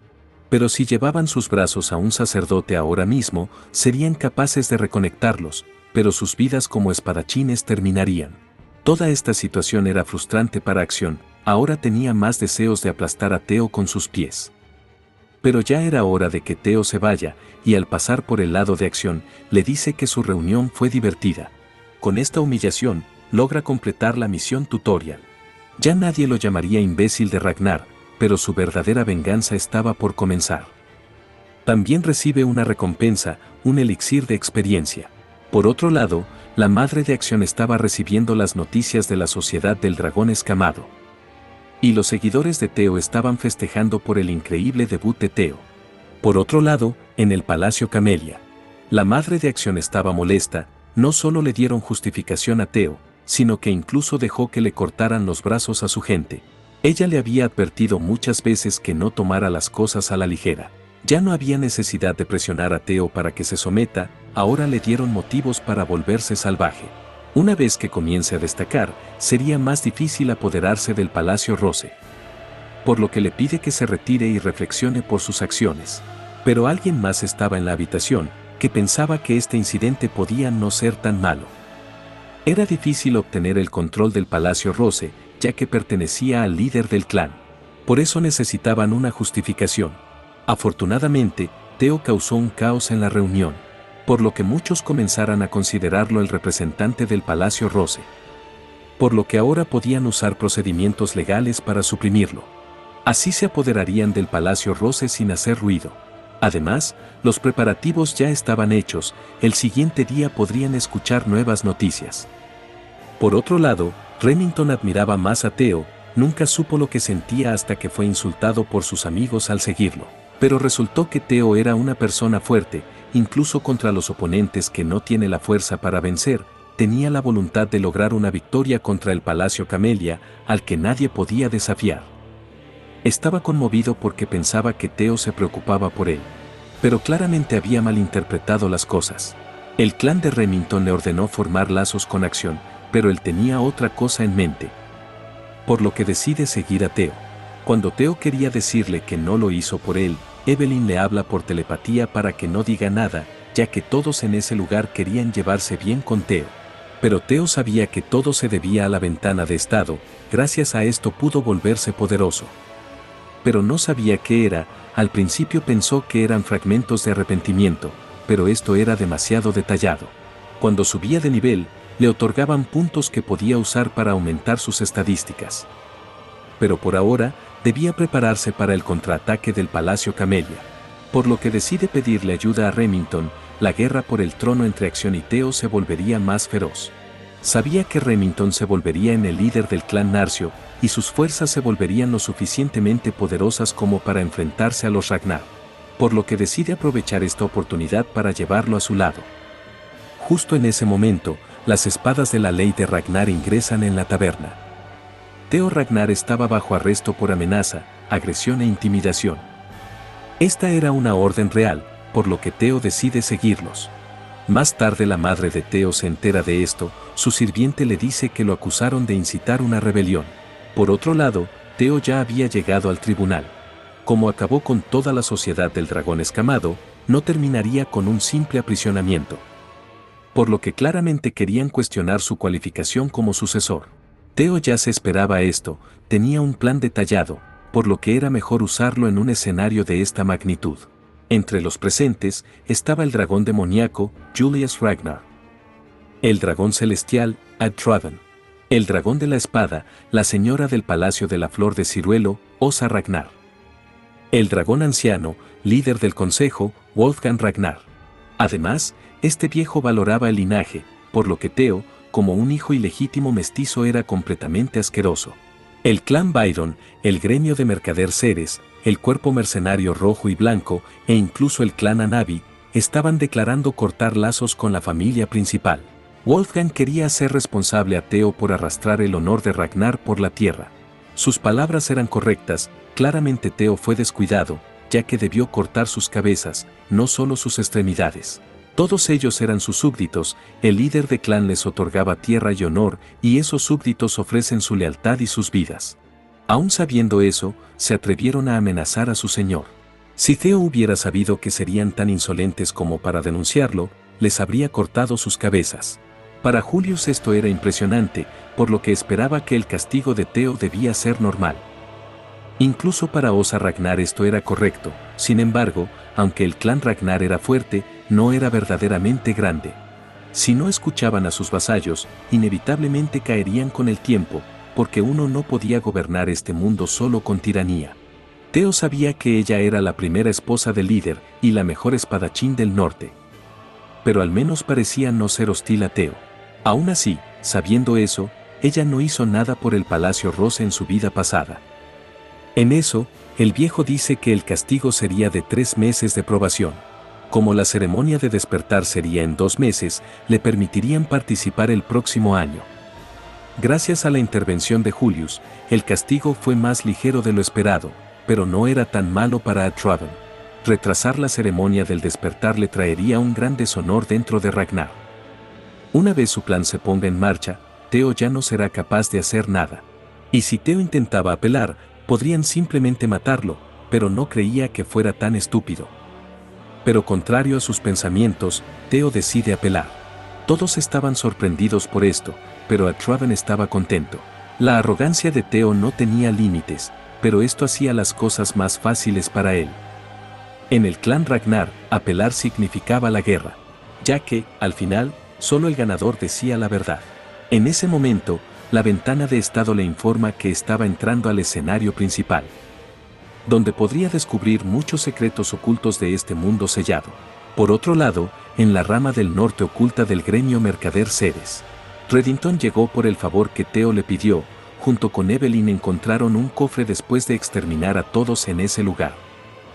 Pero si llevaban sus brazos a un sacerdote ahora mismo, serían capaces de reconectarlos, pero sus vidas como espadachines terminarían. Toda esta situación era frustrante para Acción, ahora tenía más deseos de aplastar a Theo con sus pies. Pero ya era hora de que Theo se vaya, y al pasar por el lado de Acción, le dice que su reunión fue divertida. Con esta humillación, logra completar la misión tutorial. Ya nadie lo llamaría imbécil de Ragnar, pero su verdadera venganza estaba por comenzar. También recibe una recompensa, un elixir de experiencia. Por otro lado, la madre de Acción estaba recibiendo las noticias de la Sociedad del Dragón Escamado. Y los seguidores de Theo estaban festejando por el increíble debut de Theo. Por otro lado, en el Palacio Camelia, la madre de Acción estaba molesta, no solo le dieron justificación a Theo, sino que incluso dejó que le cortaran los brazos a su gente. Ella le había advertido muchas veces que no tomara las cosas a la ligera. Ya no había necesidad de presionar a Theo para que se someta, ahora le dieron motivos para volverse salvaje. Una vez que comience a destacar, sería más difícil apoderarse del Palacio Rose. Por lo que le pide que se retire y reflexione por sus acciones. Pero alguien más estaba en la habitación, que pensaba que este incidente podía no ser tan malo. Era difícil obtener el control del Palacio Rose, ya que pertenecía al líder del clan. Por eso necesitaban una justificación. Afortunadamente, Theo causó un caos en la reunión, por lo que muchos comenzaran a considerarlo el representante del Palacio Rose. Por lo que ahora podían usar procedimientos legales para suprimirlo. Así se apoderarían del Palacio Rose sin hacer ruido. Además, los preparativos ya estaban hechos, el siguiente día podrían escuchar nuevas noticias. Por otro lado, Remington admiraba más a Theo, nunca supo lo que sentía hasta que fue insultado por sus amigos al seguirlo. Pero resultó que Theo era una persona fuerte, incluso contra los oponentes que no tiene la fuerza para vencer, tenía la voluntad de lograr una victoria contra el Palacio Camelia, al que nadie podía desafiar. Estaba conmovido porque pensaba que Theo se preocupaba por él. Pero claramente había malinterpretado las cosas. El clan de Remington le ordenó formar lazos con Acción, pero él tenía otra cosa en mente. Por lo que decide seguir a Theo. Cuando Theo quería decirle que no lo hizo por él, Evelyn le habla por telepatía para que no diga nada, ya que todos en ese lugar querían llevarse bien con Theo. Pero Theo sabía que todo se debía a la ventana de estado, gracias a esto pudo volverse poderoso. Pero no sabía qué era, al principio pensó que eran fragmentos de arrepentimiento, pero esto era demasiado detallado. Cuando subía de nivel, le otorgaban puntos que podía usar para aumentar sus estadísticas. Pero por ahora, debía prepararse para el contraataque del Palacio Camellia. Por lo que decide pedirle ayuda a Remington, la guerra por el trono entre Acción y Theo se volvería más feroz. Sabía que Remington se volvería en el líder del clan Narcio, y sus fuerzas se volverían lo suficientemente poderosas como para enfrentarse a los Ragnar. Por lo que decide aprovechar esta oportunidad para llevarlo a su lado. Justo en ese momento, las espadas de la ley de Ragnar ingresan en la taberna. Theo Ragnar estaba bajo arresto por amenaza, agresión e intimidación. Esta era una orden real, por lo que Theo decide seguirlos. Más tarde la madre de Theo se entera de esto, su sirviente le dice que lo acusaron de incitar una rebelión. Por otro lado, Theo ya había llegado al tribunal. Como acabó con toda la sociedad del dragón escamado, no terminaría con un simple aprisionamiento. Por lo que claramente querían cuestionar su cualificación como sucesor. Theo ya se esperaba esto, tenía un plan detallado, por lo que era mejor usarlo en un escenario de esta magnitud. Entre los presentes estaba el dragón demoníaco, Julius Ragnar. El dragón celestial, Adtraven. El dragón de la espada, la señora del palacio de la flor de ciruelo, Osa Ragnar. El dragón anciano, líder del consejo, Wolfgang Ragnar. Además, este viejo valoraba el linaje, por lo que Theo, como un hijo ilegítimo mestizo, era completamente asqueroso. El clan Byron, el gremio de mercader Ceres, el cuerpo mercenario rojo y blanco, e incluso el clan Anabi, estaban declarando cortar lazos con la familia principal. Wolfgang quería hacer responsable a Theo por arrastrar el honor de Ragnar por la tierra. Sus palabras eran correctas, claramente Theo fue descuidado, ya que debió cortar sus cabezas, no solo sus extremidades. Todos ellos eran sus súbditos, el líder de clan les otorgaba tierra y honor, y esos súbditos ofrecen su lealtad y sus vidas. Aún sabiendo eso, se atrevieron a amenazar a su señor. Si Theo hubiera sabido que serían tan insolentes como para denunciarlo, les habría cortado sus cabezas. Para Julius esto era impresionante, por lo que esperaba que el castigo de Theo debía ser normal. Incluso para Osa Ragnar esto era correcto, sin embargo, aunque el clan Ragnar era fuerte, no era verdaderamente grande. Si no escuchaban a sus vasallos, inevitablemente caerían con el tiempo, porque uno no podía gobernar este mundo solo con tiranía. Theo sabía que ella era la primera esposa del líder y la mejor espadachín del norte. Pero al menos parecía no ser hostil a Theo. Aún así, sabiendo eso, ella no hizo nada por el Palacio Rosa en su vida pasada. En eso, el viejo dice que el castigo sería de 3 meses de probación. Como la ceremonia de despertar sería en 2 meses, le permitirían participar el próximo año. Gracias a la intervención de Julius, el castigo fue más ligero de lo esperado, pero no era tan malo para Adtraven. Retrasar la ceremonia del despertar le traería un gran deshonor dentro de Ragnar. Una vez su plan se ponga en marcha, Theo ya no será capaz de hacer nada. Y si Theo intentaba apelar, podrían simplemente matarlo, pero no creía que fuera tan estúpido. Pero contrario a sus pensamientos, Theo decide apelar. Todos estaban sorprendidos por esto, pero Adtraven estaba contento. La arrogancia de Theo no tenía límites, pero esto hacía las cosas más fáciles para él. En el clan Ragnar, apelar significaba la guerra, ya que, al final, solo el ganador decía la verdad. En ese momento, la ventana de estado le informa que estaba entrando al escenario principal, donde podría descubrir muchos secretos ocultos de este mundo sellado. Por otro lado, en la rama del norte oculta del gremio mercader Ceres, Reddington llegó por el favor que Theo le pidió. Junto con Evelyn encontraron un cofre después de exterminar a todos en ese lugar.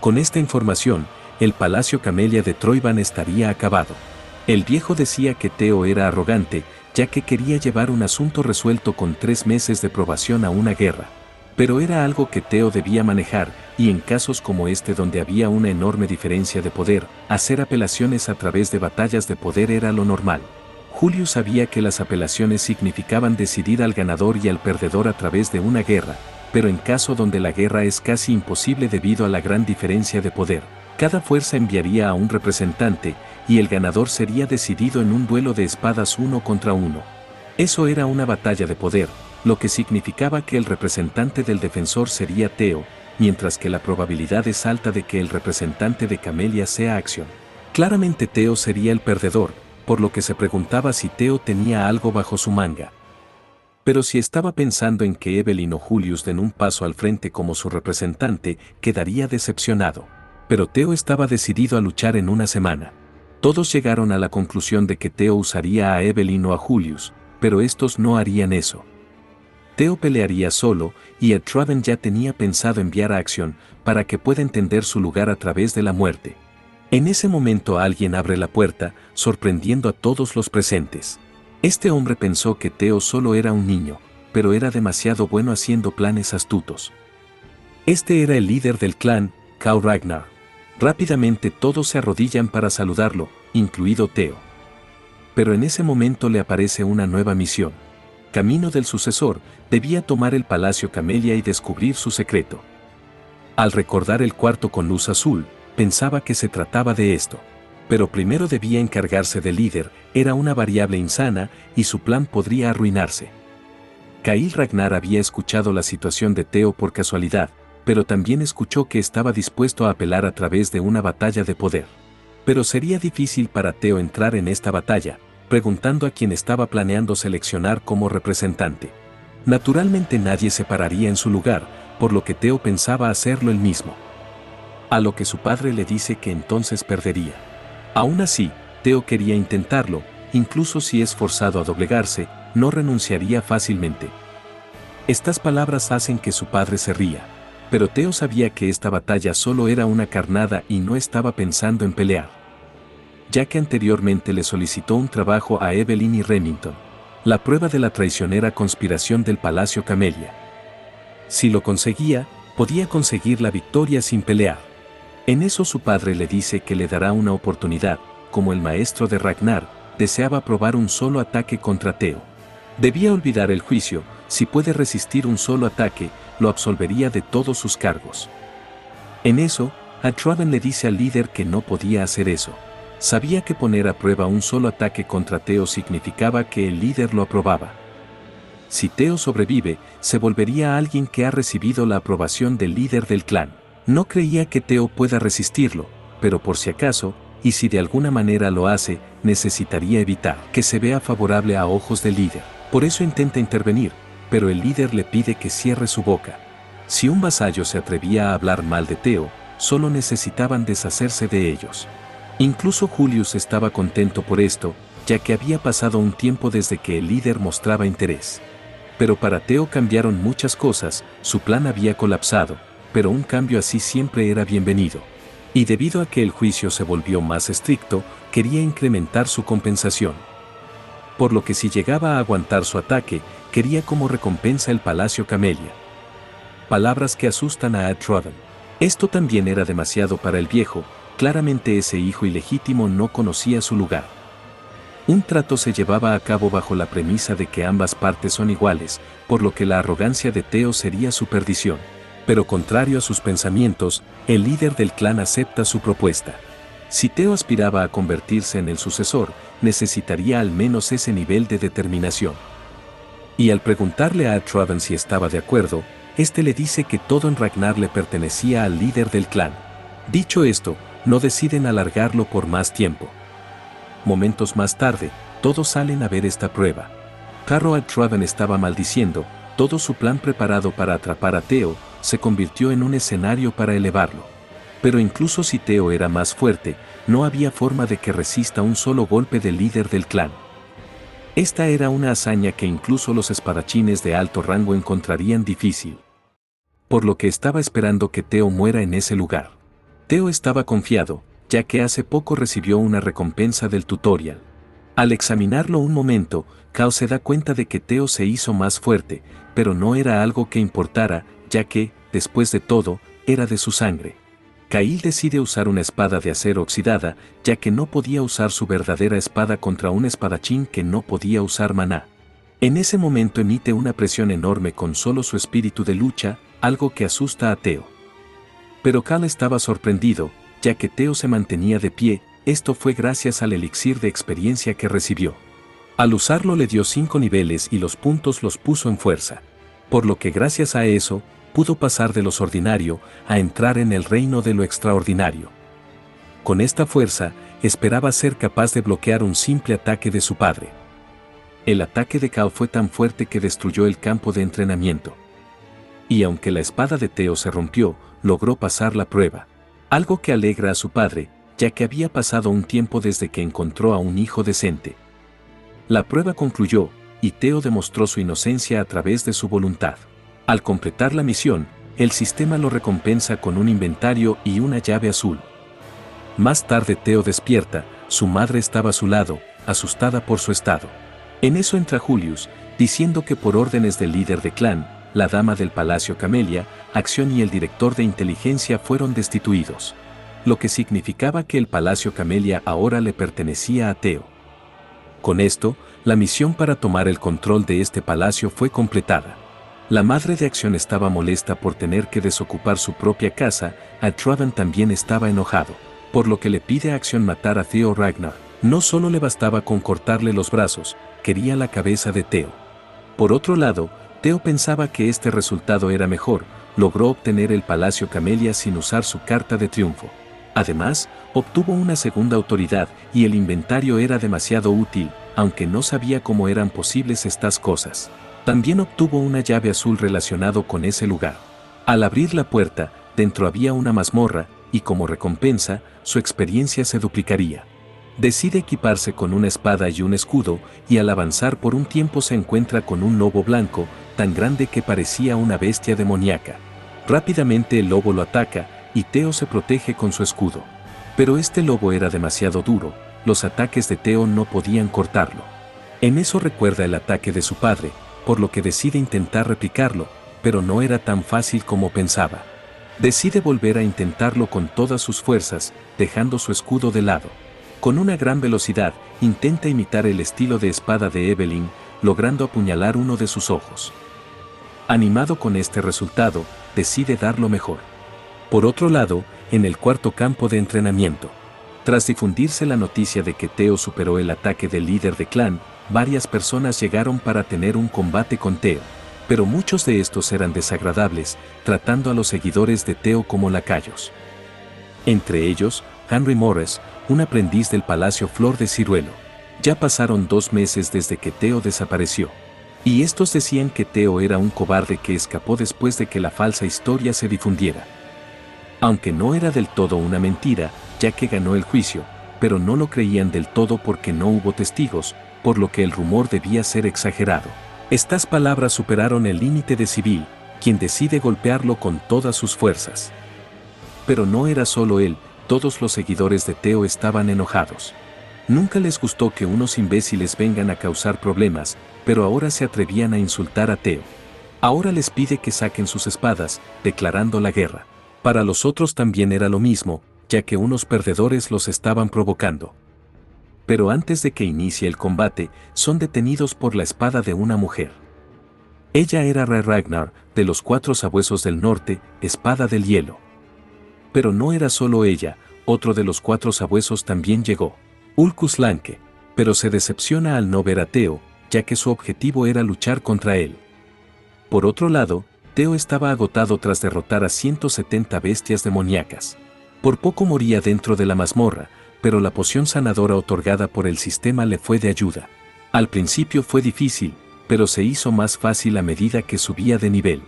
Con esta información, el Palacio Camellia de Troivan estaría acabado. El viejo decía que Theo era arrogante, ya que quería llevar un asunto resuelto con 3 meses de probación a una guerra. Pero era algo que Theo debía manejar, y en casos como este donde había una enorme diferencia de poder, hacer apelaciones a través de batallas de poder era lo normal. Julius sabía que las apelaciones significaban decidir al ganador y al perdedor a través de una guerra, pero en caso donde la guerra es casi imposible debido a la gran diferencia de poder, cada fuerza enviaría a un representante, y el ganador sería decidido en un duelo de espadas 1 contra 1. Eso era una batalla de poder, lo que significaba que el representante del defensor sería Theo, mientras que la probabilidad es alta de que el representante de Camellia sea Acción. Claramente Theo sería el perdedor, por lo que se preguntaba si Theo tenía algo bajo su manga. Pero si estaba pensando en que Evelyn o Julius den un paso al frente como su representante, quedaría decepcionado. Pero Theo estaba decidido a luchar en una semana. Todos llegaron a la conclusión de que Theo usaría a Evelyn o a Julius, pero estos no harían eso. Theo pelearía solo, y Ed Traven ya tenía pensado enviar a Acción para que pueda entender su lugar a través de la muerte. En ese momento alguien abre la puerta, sorprendiendo a todos los presentes. Este hombre pensó que Theo solo era un niño, pero era demasiado bueno haciendo planes astutos. Este era el líder del clan, Khal Ragnar. Rápidamente todos se arrodillan para saludarlo, incluido Theo. Pero en ese momento le aparece una nueva misión. Camino del sucesor, debía tomar el Palacio Camellia y descubrir su secreto. Al recordar el cuarto con luz azul, pensaba que se trataba de esto. Pero primero debía encargarse del líder, era una variable insana, y su plan podría arruinarse. Khal Ragnar había escuchado la situación de Theo por casualidad, pero también escuchó que estaba dispuesto a apelar a través de una batalla de poder. Pero sería difícil para Theo entrar en esta batalla, preguntando a quien estaba planeando seleccionar como representante. Naturalmente nadie se pararía en su lugar, por lo que Theo pensaba hacerlo él mismo. A lo que su padre le dice que entonces perdería. Aún así, Theo quería intentarlo, incluso si es forzado a doblegarse, no renunciaría fácilmente. Estas palabras hacen que su padre se ría, pero Theo sabía que esta batalla solo era una carnada y no estaba pensando en pelear. Ya que anteriormente le solicitó un trabajo a Evelyn y Remington, la prueba de la traicionera conspiración del Palacio Camellia. Si lo conseguía, podía conseguir la victoria sin pelear. En eso su padre le dice que le dará una oportunidad, como el maestro de Ragnar, deseaba probar un solo ataque contra Theo. Debía olvidar el juicio, si puede resistir un solo ataque, lo absolvería de todos sus cargos. En eso, Ed Traven le dice al líder que no podía hacer eso. Sabía que poner a prueba un solo ataque contra Theo significaba que el líder lo aprobaba. Si Theo sobrevive, se volvería alguien que ha recibido la aprobación del líder del clan. No creía que Theo pueda resistirlo, pero por si acaso, y si de alguna manera lo hace, necesitaría evitar que se vea favorable a ojos del líder. Por eso intenta intervenir, pero el líder le pide que cierre su boca. Si un vasallo se atrevía a hablar mal de Theo, solo necesitaban deshacerse de ellos. Incluso Julius estaba contento por esto, ya que había pasado un tiempo desde que el líder mostraba interés. Pero para Theo cambiaron muchas cosas, su plan había colapsado, pero un cambio así siempre era bienvenido. Y debido a que el juicio se volvió más estricto, quería incrementar su compensación. Por lo que si llegaba a aguantar su ataque, quería como recompensa el Palacio Camellia. Palabras que asustan a Ed Traven. Esto también era demasiado para el viejo, claramente ese hijo ilegítimo no conocía su lugar. Un trato se llevaba a cabo bajo la premisa de que ambas partes son iguales, por lo que la arrogancia de Theo sería su perdición. Pero contrario a sus pensamientos, el líder del clan acepta su propuesta. Si Theo aspiraba a convertirse en el sucesor, necesitaría al menos ese nivel de determinación. Y al preguntarle a Ed Traven si estaba de acuerdo, este le dice que todo en Ragnar le pertenecía al líder del clan. Dicho esto, no deciden alargarlo por más tiempo. Momentos más tarde, todos salen a ver esta prueba. Ed Traven estaba maldiciendo, todo su plan preparado para atrapar a Theo, se convirtió en un escenario para elevarlo. Pero incluso si Theo era más fuerte, no había forma de que resista un solo golpe del líder del clan. Esta era una hazaña que incluso los espadachines de alto rango encontrarían difícil. Por lo que estaba esperando que Theo muera en ese lugar. Theo estaba confiado, ya que hace poco recibió una recompensa del tutorial. Al examinarlo un momento, Khal se da cuenta de que Theo se hizo más fuerte, pero no era algo que importara, ya que, después de todo, era de su sangre. Kail decide usar una espada de acero oxidada, ya que no podía usar su verdadera espada contra un espadachín que no podía usar maná. En ese momento emite una presión enorme con solo su espíritu de lucha, algo que asusta a Teo. Pero Cal estaba sorprendido, ya que Teo se mantenía de pie. Esto fue gracias al elixir de experiencia que recibió. Al usarlo le dio 5 niveles y los puntos los puso en fuerza. Por lo que gracias a eso, pudo pasar de lo ordinario a entrar en el reino de lo extraordinario. Con esta fuerza, esperaba ser capaz de bloquear un simple ataque de su padre. El ataque de Cal fue tan fuerte que destruyó el campo de entrenamiento. Y aunque la espada de Teo se rompió, logró pasar la prueba. Algo que alegra a su padre, ya que había pasado un tiempo desde que encontró a un hijo decente. La prueba concluyó, y Teo demostró su inocencia a través de su voluntad. Al completar la misión, el sistema lo recompensa con un inventario y una llave azul. Más tarde Teo despierta, su madre estaba a su lado, asustada por su estado. En eso entra Julius, diciendo que por órdenes del líder de clan, la dama del Palacio Camelia, Acción y el director de inteligencia fueron destituidos. Lo que significaba que el Palacio Camelia ahora le pertenecía a Teo. Con esto, la misión para tomar el control de este palacio fue completada. La madre de Acción estaba molesta por tener que desocupar su propia casa, Altraven también estaba enojado, por lo que le pide a Acción matar a Theo Ragnar. No solo le bastaba con cortarle los brazos, quería la cabeza de Teo. Por otro lado, Teo pensaba que este resultado era mejor, logró obtener el Palacio Camelia sin usar su carta de triunfo. Además, obtuvo una segunda autoridad y el inventario era demasiado útil, aunque no sabía cómo eran posibles estas cosas. También obtuvo una llave azul relacionado con ese lugar. Al abrir la puerta, dentro había una mazmorra, y como recompensa, su experiencia se duplicaría. Decide equiparse con una espada y un escudo, y al avanzar por un tiempo se encuentra con un lobo blanco, tan grande que parecía una bestia demoníaca. Rápidamente el lobo lo ataca, y Teo se protege con su escudo. Pero este lobo era demasiado duro, los ataques de Teo no podían cortarlo. En eso recuerda el ataque de su padre, por lo que decide intentar replicarlo, pero no era tan fácil como pensaba. Decide volver a intentarlo con todas sus fuerzas, dejando su escudo de lado. Con una gran velocidad, intenta imitar el estilo de espada de Evelyn, logrando apuñalar uno de sus ojos. Animado con este resultado, decide dar lo mejor. Por otro lado, en el cuarto campo de entrenamiento. Tras difundirse la noticia de que Teo superó el ataque del líder de clan, varias personas llegaron para tener un combate con Teo, pero muchos de estos eran desagradables, tratando a los seguidores de Teo como lacayos. Entre ellos, Henry Morris, un aprendiz del Palacio Flor de Ciruelo. Ya pasaron 2 meses desde que Teo desapareció. Y estos decían que Teo era un cobarde que escapó después de que la falsa historia se difundiera. Aunque no era del todo una mentira, ya que ganó el juicio, pero no lo creían del todo porque no hubo testigos, por lo que el rumor debía ser exagerado. Estas palabras superaron el límite de Civil, quien decide golpearlo con todas sus fuerzas. Pero no era solo él, todos los seguidores de Teo estaban enojados. Nunca les gustó que unos imbéciles vengan a causar problemas, pero ahora se atrevían a insultar a Teo. Ahora les pide que saquen sus espadas, declarando la guerra. Para los otros también era lo mismo, ya que unos perdedores los estaban provocando. Pero antes de que inicie el combate, son detenidos por la espada de una mujer. Ella era Re Ragnar, de los 4 sabuesos del norte, espada del hielo. Pero no era solo ella, otro de los 4 sabuesos también llegó, Ulcus Lanke, pero se decepciona al no ver a Teo, ya que su objetivo era luchar contra él. Por otro lado, Teo estaba agotado tras derrotar a 170 bestias demoníacas. Por poco moría dentro de la mazmorra, pero la poción sanadora otorgada por el sistema le fue de ayuda. Al principio fue difícil, pero se hizo más fácil a medida que subía de nivel.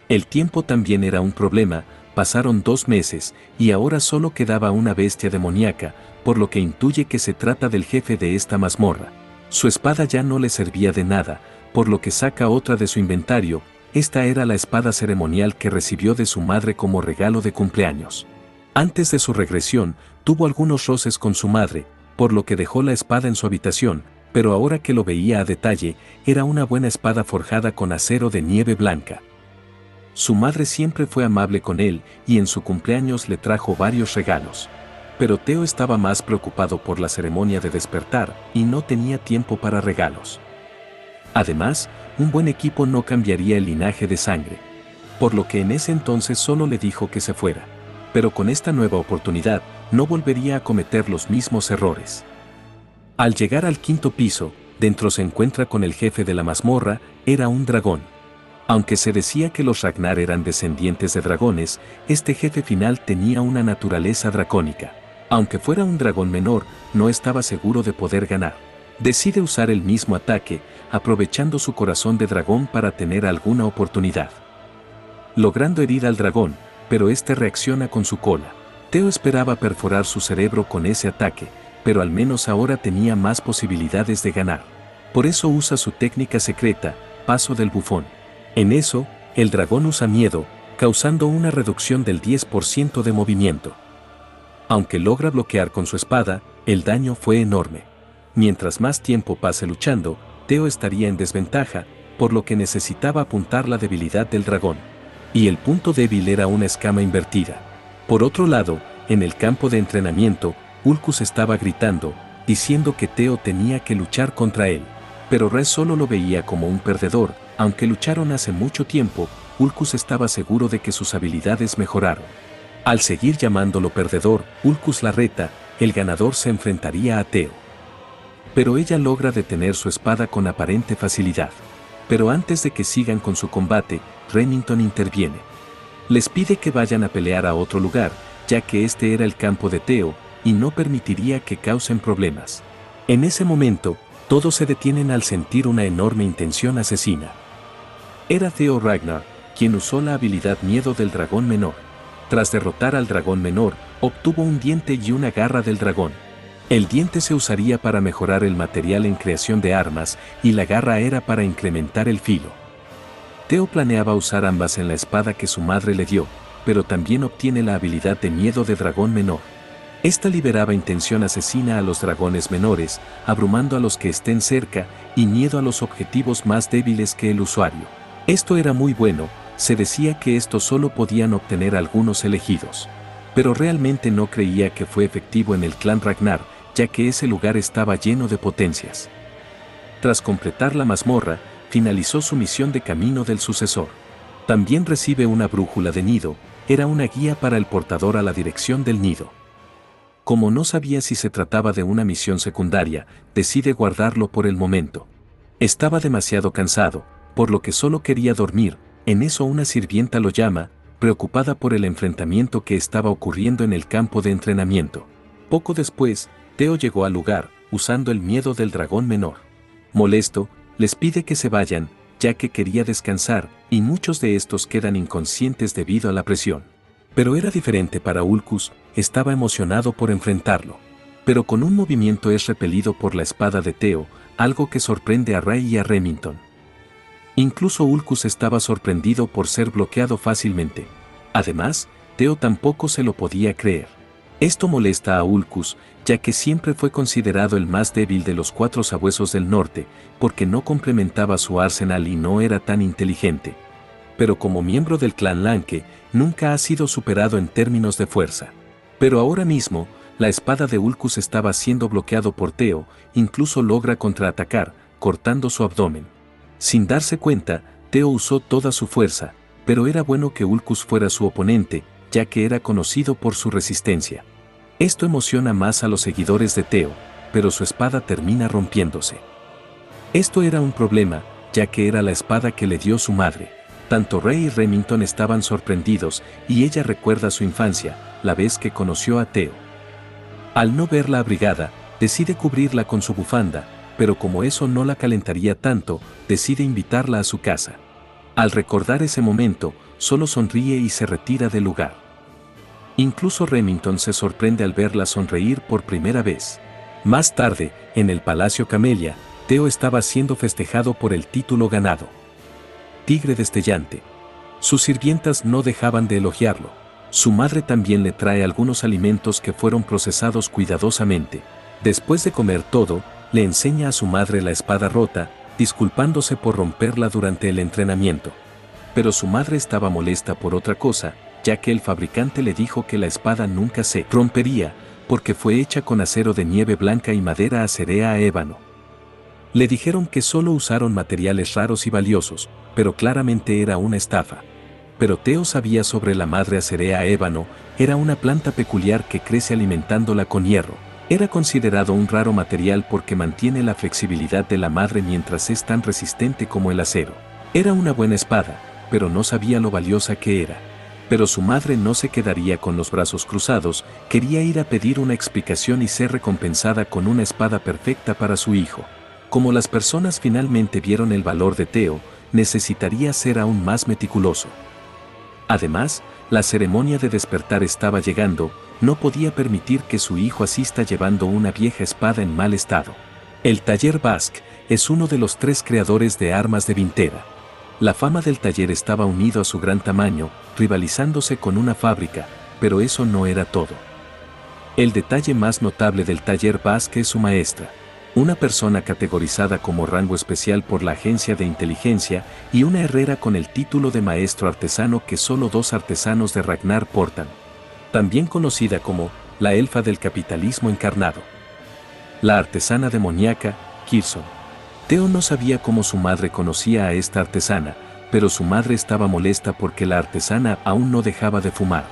El tiempo también era un problema, pasaron 2 meses, y ahora solo quedaba una bestia demoníaca, por lo que intuye que se trata del jefe de esta mazmorra. Su espada ya no le servía de nada, por lo que saca otra de su inventario. Esta era la espada ceremonial que recibió de su madre como regalo de cumpleaños. Antes de su regresión, tuvo algunos roces con su madre, por lo que dejó la espada en su habitación, pero ahora que lo veía a detalle, era una buena espada forjada con acero de nieve blanca. Su madre siempre fue amable con él y en su cumpleaños le trajo varios regalos. Pero Theo estaba más preocupado por la ceremonia de despertar y no tenía tiempo para regalos. Además, un buen equipo no cambiaría el linaje de sangre, por lo que en ese entonces solo le dijo que se fuera. Pero con esta nueva oportunidad, no volvería a cometer los mismos errores. Al llegar al quinto piso, dentro se encuentra con el jefe de la mazmorra, era un dragón. Aunque se decía que los Ragnar eran descendientes de dragones, este jefe final tenía una naturaleza dracónica. Aunque fuera un dragón menor, no estaba seguro de poder ganar. Decide usar el mismo ataque, aprovechando su corazón de dragón para tener alguna oportunidad. Logrando herir al dragón, pero este reacciona con su cola. Theo esperaba perforar su cerebro con ese ataque, pero al menos ahora tenía más posibilidades de ganar. Por eso usa su técnica secreta, Paso del Bufón. En eso, el dragón usa miedo, causando una reducción del 10% de movimiento. Aunque logra bloquear con su espada, el daño fue enorme. Mientras más tiempo pase luchando, Theo estaría en desventaja, por lo que necesitaba apuntar la debilidad del dragón. Y el punto débil era una escama invertida. Por otro lado, en el campo de entrenamiento, Ulcus estaba gritando, diciendo que Theo tenía que luchar contra él. Pero Re solo lo veía como un perdedor. Aunque lucharon hace mucho tiempo, Ulcus estaba seguro de que sus habilidades mejoraron. Al seguir llamándolo perdedor, Ulcus la reta, el ganador se enfrentaría a Theo. Pero ella logra detener su espada con aparente facilidad. Pero antes de que sigan con su combate, Remington interviene. Les pide que vayan a pelear a otro lugar, ya que este era el campo de Theo, y no permitiría que causen problemas. En ese momento, todos se detienen al sentir una enorme intención asesina. Era Theo Ragnar, quien usó la habilidad Miedo del Dragón Menor. Tras derrotar al dragón menor, obtuvo un diente y una garra del dragón. El diente se usaría para mejorar el material en creación de armas, y la garra era para incrementar el filo. Theo planeaba usar ambas en la espada que su madre le dio, pero también obtiene la habilidad de Miedo de Dragón Menor. Esta liberaba intención asesina a los dragones menores, abrumando a los que estén cerca, y miedo a los objetivos más débiles que el usuario. Esto era muy bueno. Se decía que esto solo podían obtener algunos elegidos. Pero realmente no creía que fue efectivo en el clan Ragnar, ya que ese lugar estaba lleno de potencias. Tras completar la mazmorra, finalizó su misión de camino del sucesor. También recibe una brújula de nido, era una guía para el portador a la dirección del nido. Como no sabía si se trataba de una misión secundaria, decide guardarlo por el momento. Estaba demasiado cansado, por lo que solo quería dormir. En eso una sirvienta lo llama, preocupada por el enfrentamiento que estaba ocurriendo en el campo de entrenamiento. Poco después, Theo llegó al lugar, usando el Miedo del Dragón Menor. Molesto, les pide que se vayan, ya que quería descansar, y muchos de estos quedan inconscientes debido a la presión. Pero era diferente para Ulcus, estaba emocionado por enfrentarlo. Pero con un movimiento es repelido por la espada de Theo, algo que sorprende a Ray y a Remington. Incluso Ulcus estaba sorprendido por ser bloqueado fácilmente. Además, Theo tampoco se lo podía creer. Esto molesta a Ulcus, ya que siempre fue considerado el más débil de los 4 sabuesos del norte, porque no complementaba su arsenal y no era tan inteligente. Pero como miembro del clan Lanke, nunca ha sido superado en términos de fuerza. Pero ahora mismo, la espada de Ulcus estaba siendo bloqueado por Theo, incluso logra contraatacar, cortando su abdomen. Sin darse cuenta, Theo usó toda su fuerza, pero era bueno que Ulcus fuera su oponente, ya que era conocido por su resistencia. Esto emociona más a los seguidores de Theo, pero su espada termina rompiéndose. Esto era un problema, ya que era la espada que le dio su madre. Tanto Ray y Remington estaban sorprendidos, y ella recuerda su infancia, la vez que conoció a Theo. Al no verla abrigada, decide cubrirla con su bufanda, pero como eso no la calentaría tanto, decide invitarla a su casa. Al recordar ese momento, solo sonríe y se retira del lugar. Incluso Remington se sorprende al verla sonreír por primera vez. Más tarde, en el Palacio Camelia, Theo estaba siendo festejado por el título ganado. Tigre destellante. Sus sirvientas no dejaban de elogiarlo. Su madre también le trae algunos alimentos que fueron procesados cuidadosamente. Después de comer todo, le enseña a su madre la espada rota, disculpándose por romperla durante el entrenamiento. Pero su madre estaba molesta por otra cosa, ya que el fabricante le dijo que la espada nunca se rompería, porque fue hecha con acero de nieve blanca y madera acerea a ébano. Le dijeron que solo usaron materiales raros y valiosos, pero claramente era una estafa. Pero Theo sabía sobre la madre acerea a ébano, era una planta peculiar que crece alimentándola con hierro. Era considerado un raro material porque mantiene la flexibilidad de la madre mientras es tan resistente como el acero. Era una buena espada, pero no sabía lo valiosa que era. Pero su madre no se quedaría con los brazos cruzados, quería ir a pedir una explicación y ser recompensada con una espada perfecta para su hijo. Como las personas finalmente vieron el valor de Theo, necesitaría ser aún más meticuloso. Además, la ceremonia de despertar estaba llegando, no podía permitir que su hijo asista llevando una vieja espada en mal estado. El taller Basque es uno de los 3 creadores de armas de Vintera. La fama del taller estaba unido a su gran tamaño, rivalizándose con una fábrica, pero eso no era todo. El detalle más notable del taller Basque es su maestra, una persona categorizada como rango especial por la agencia de inteligencia y una herrera con el título de maestro artesano que solo 2 artesanos de Ragnar portan. También conocida como la elfa del capitalismo encarnado. La artesana demoníaca, Kirson. Theo no sabía cómo su madre conocía a esta artesana, pero su madre estaba molesta porque la artesana aún no dejaba de fumar,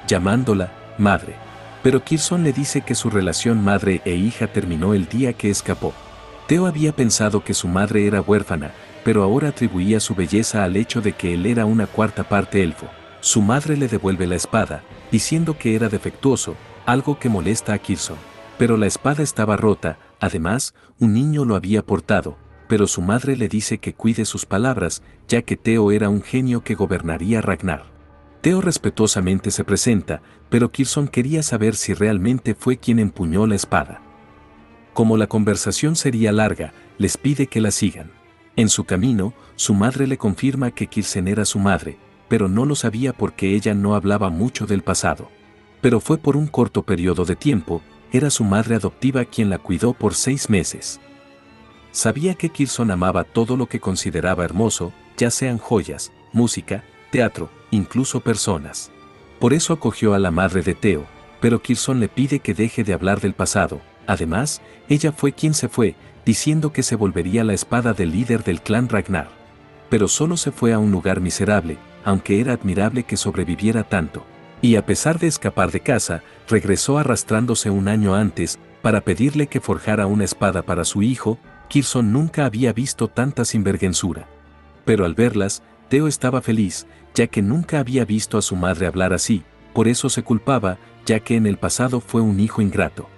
llamándola madre. Pero Kirson le dice que su relación madre e hija terminó el día que escapó. Theo había pensado que su madre era huérfana, pero ahora atribuía su belleza al hecho de que él era una cuarta parte elfo. Su madre le devuelve la espada, diciendo que era defectuoso, algo que molesta a Kirson. Pero la espada estaba rota, además, un niño lo había portado, pero su madre le dice que cuide sus palabras, ya que Theo era un genio que gobernaría Ragnar. Theo respetuosamente se presenta, pero Kirson quería saber si realmente fue quien empuñó la espada. Como la conversación sería larga, les pide que la sigan. En su camino, su madre le confirma que Kirsten era su madre, pero no lo sabía porque ella no hablaba mucho del pasado. Pero fue por un corto periodo de tiempo, era su madre adoptiva quien la cuidó por 6 meses. Sabía que Kirson amaba todo lo que consideraba hermoso, ya sean joyas, música, teatro, incluso personas. Por eso acogió a la madre de Theo, pero Kirson le pide que deje de hablar del pasado. Además, ella fue quien se fue, diciendo que se volvería la espada del líder del clan Ragnar. Pero solo se fue a un lugar miserable, aunque era admirable que sobreviviera tanto. Y a pesar de escapar de casa, regresó arrastrándose un año antes, para pedirle que forjara una espada para su hijo. Kirson nunca había visto tanta sinvergüenzura. Pero al verlas, Theo estaba feliz, ya que nunca había visto a su madre hablar así, por eso se culpaba, ya que en el pasado fue un hijo ingrato.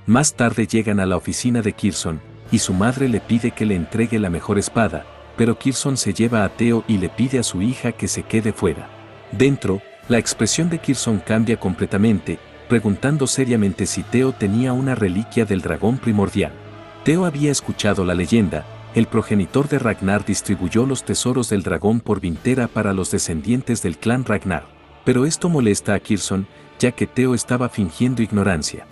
Más tarde llegan a la oficina de Kirson, y su madre le pide que le entregue la mejor espada, pero Kirson se lleva a Theo y le pide a su hija que se quede fuera. Dentro, la expresión de Kirson cambia completamente, preguntando seriamente si Theo tenía una reliquia del dragón primordial. Theo había escuchado la leyenda, el progenitor de Ragnar distribuyó los tesoros del dragón por Vintera para los descendientes del clan Ragnar. Pero esto molesta a Kirson, ya que Theo estaba fingiendo ignorancia.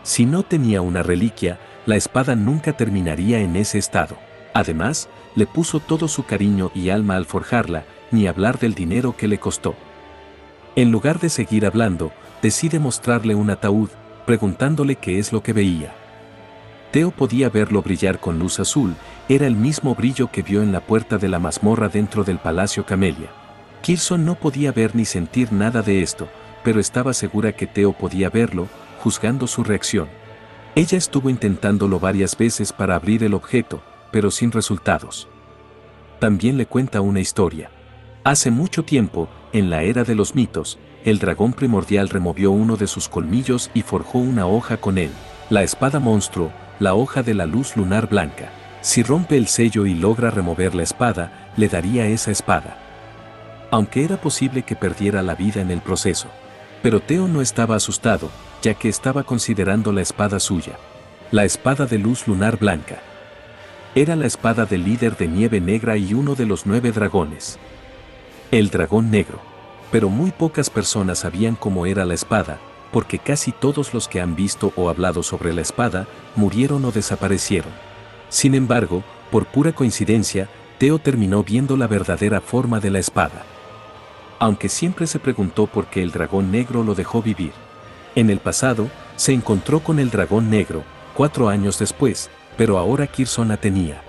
Si no tenía una reliquia, la espada nunca terminaría en ese estado. Además, le puso todo su cariño y alma al forjarla, ni hablar del dinero que le costó. En lugar de seguir hablando, decide mostrarle un ataúd, preguntándole qué es lo que veía. Theo podía verlo brillar con luz azul, era el mismo brillo que vio en la puerta de la mazmorra dentro del Palacio Camelia. Kirson no podía ver ni sentir nada de esto, pero estaba segura que Theo podía verlo, juzgando su reacción. Ella estuvo intentándolo varias veces para abrir el objeto, pero sin resultados. También le cuenta una historia. Hace mucho tiempo, en la era de los mitos, el dragón primordial removió uno de sus colmillos y forjó una hoja con él, la espada monstruo, la hoja de la luz lunar blanca. Si rompe el sello y logra remover la espada, le daría esa espada. Aunque era posible que perdiera la vida en el proceso. Pero Theo no estaba asustado, ya que estaba considerando la espada suya. La espada de luz lunar blanca. Era la espada del líder de nieve negra y uno de los 9 dragones. El dragón negro. Pero muy pocas personas sabían cómo era la espada, porque casi todos los que han visto o hablado sobre la espada, murieron o desaparecieron. Sin embargo, por pura coincidencia, Theo terminó viendo la verdadera forma de la espada. Aunque siempre se preguntó por qué el dragón negro lo dejó vivir. En el pasado, se encontró con el dragón negro, 4 años después, pero ahora Kherson la tenía.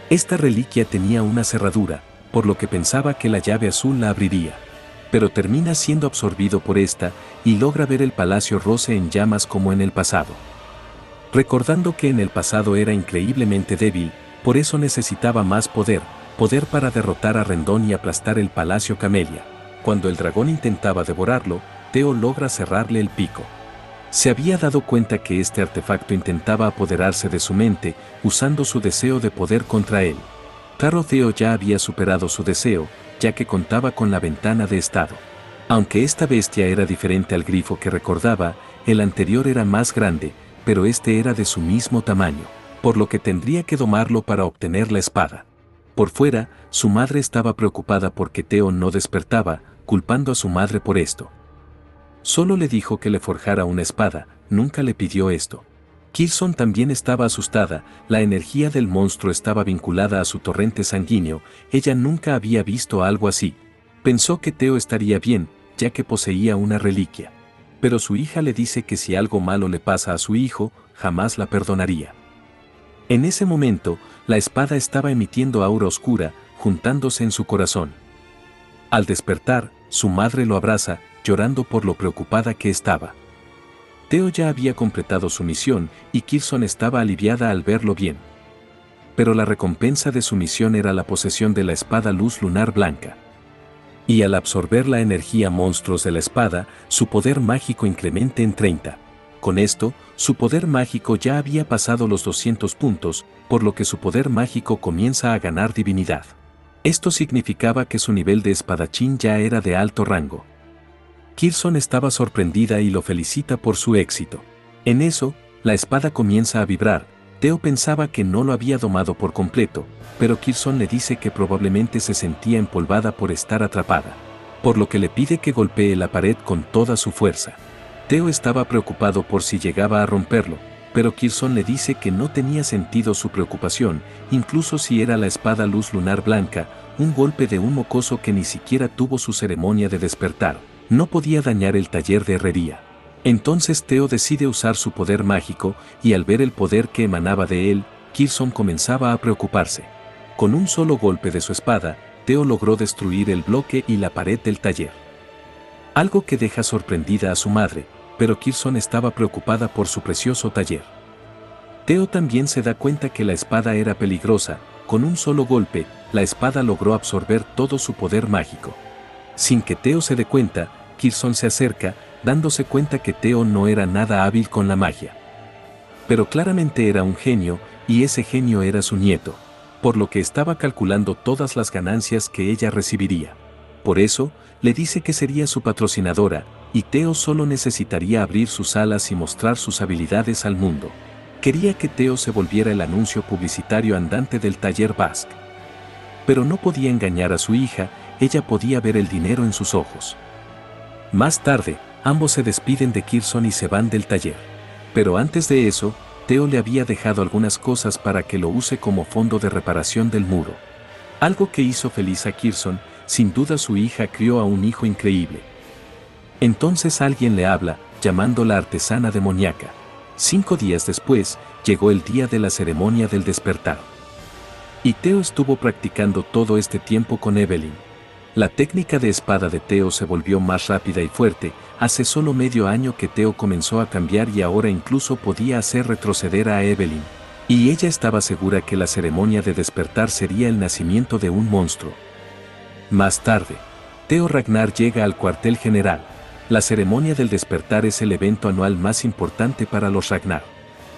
Esta reliquia tenía una cerradura, por lo que pensaba que la llave azul la abriría. Pero termina siendo absorbido por esta y logra ver el palacio Rose en llamas como en el pasado. Recordando que en el pasado era increíblemente débil, por eso necesitaba más poder para derrotar a Rendón y aplastar el palacio Camelia. Cuando el dragón intentaba devorarlo, Theo logra cerrarle el pico. Se había dado cuenta que este artefacto intentaba apoderarse de su mente, usando su deseo de poder contra él. Claro, Theo ya había superado su deseo, ya que contaba con la ventana de estado. Aunque esta bestia era diferente al grifo que recordaba, el anterior era más grande, pero este era de su mismo tamaño, por lo que tendría que domarlo para obtener la espada. Por fuera, su madre estaba preocupada porque Theo no despertaba, culpando a su madre por esto. Solo le dijo que le forjara una espada, nunca le pidió esto. Kherson también estaba asustada, la energía del monstruo estaba vinculada a su torrente sanguíneo, ella nunca había visto algo así. Pensó que Theo estaría bien, ya que poseía una reliquia. Pero su hija le dice que si algo malo le pasa a su hijo, jamás la perdonaría. En ese momento, la espada estaba emitiendo aura oscura, juntándose en su corazón. Al despertar, su madre lo abraza, llorando por lo preocupada que estaba. Theo ya había completado su misión y Kherson estaba aliviada al verlo bien. Pero la recompensa de su misión era la posesión de la espada luz lunar blanca. Y al absorber la energía monstruos de la espada, su poder mágico incrementa en 30. Con esto, su poder mágico ya había pasado los 200 puntos, por lo que su poder mágico comienza a ganar divinidad. Esto significaba que su nivel de espadachín ya era de alto rango. Kherson estaba sorprendida y lo felicita por su éxito. En eso, la espada comienza a vibrar. Theo pensaba que no lo había domado por completo, pero Kherson le dice que probablemente se sentía empolvada por estar atrapada, por lo que le pide que golpee la pared con toda su fuerza. Theo estaba preocupado por si llegaba a romperlo, pero Kherson le dice que no tenía sentido su preocupación, incluso si era la espada luz lunar blanca, un golpe de un mocoso que ni siquiera tuvo su ceremonia de despertar, no podía dañar el taller de herrería. Entonces Theo decide usar su poder mágico, y al ver el poder que emanaba de él, Kherson comenzaba a preocuparse. Con un solo golpe de su espada, Theo logró destruir el bloque y la pared del taller. Algo que deja sorprendida a su madre, pero Kherson estaba preocupada por su precioso taller. Theo también se da cuenta que la espada era peligrosa, con un solo golpe, la espada logró absorber todo su poder mágico. Sin que Theo se dé cuenta, Kherson se acerca, dándose cuenta que Theo no era nada hábil con la magia. Pero claramente era un genio, y ese genio era su nieto, por lo que estaba calculando todas las ganancias que ella recibiría. Por eso, le dice que sería su patrocinadora, y Theo solo necesitaría abrir sus alas y mostrar sus habilidades al mundo. Quería que Theo se volviera el anuncio publicitario andante del taller Basque. Pero no podía engañar a su hija, ella podía ver el dinero en sus ojos. Más tarde, ambos se despiden de Kherson y se van del taller. Pero antes de eso, Theo le había dejado algunas cosas para que lo use como fondo de reparación del muro. Algo que hizo feliz a Kherson, sin duda su hija crió a un hijo increíble. Entonces alguien le habla, llamándola artesana demoníaca. 5 días después, llegó el día de la ceremonia del despertar. Y Theo estuvo practicando todo este tiempo con Evelyn. La técnica de espada de Theo se volvió más rápida y fuerte, hace solo medio año que Theo comenzó a cambiar y ahora incluso podía hacer retroceder a Evelyn. Y ella estaba segura que la ceremonia de despertar sería el nacimiento de un monstruo. Más tarde, Theo Ragnar llega al cuartel general. La ceremonia del despertar es el evento anual más importante para los Ragnar.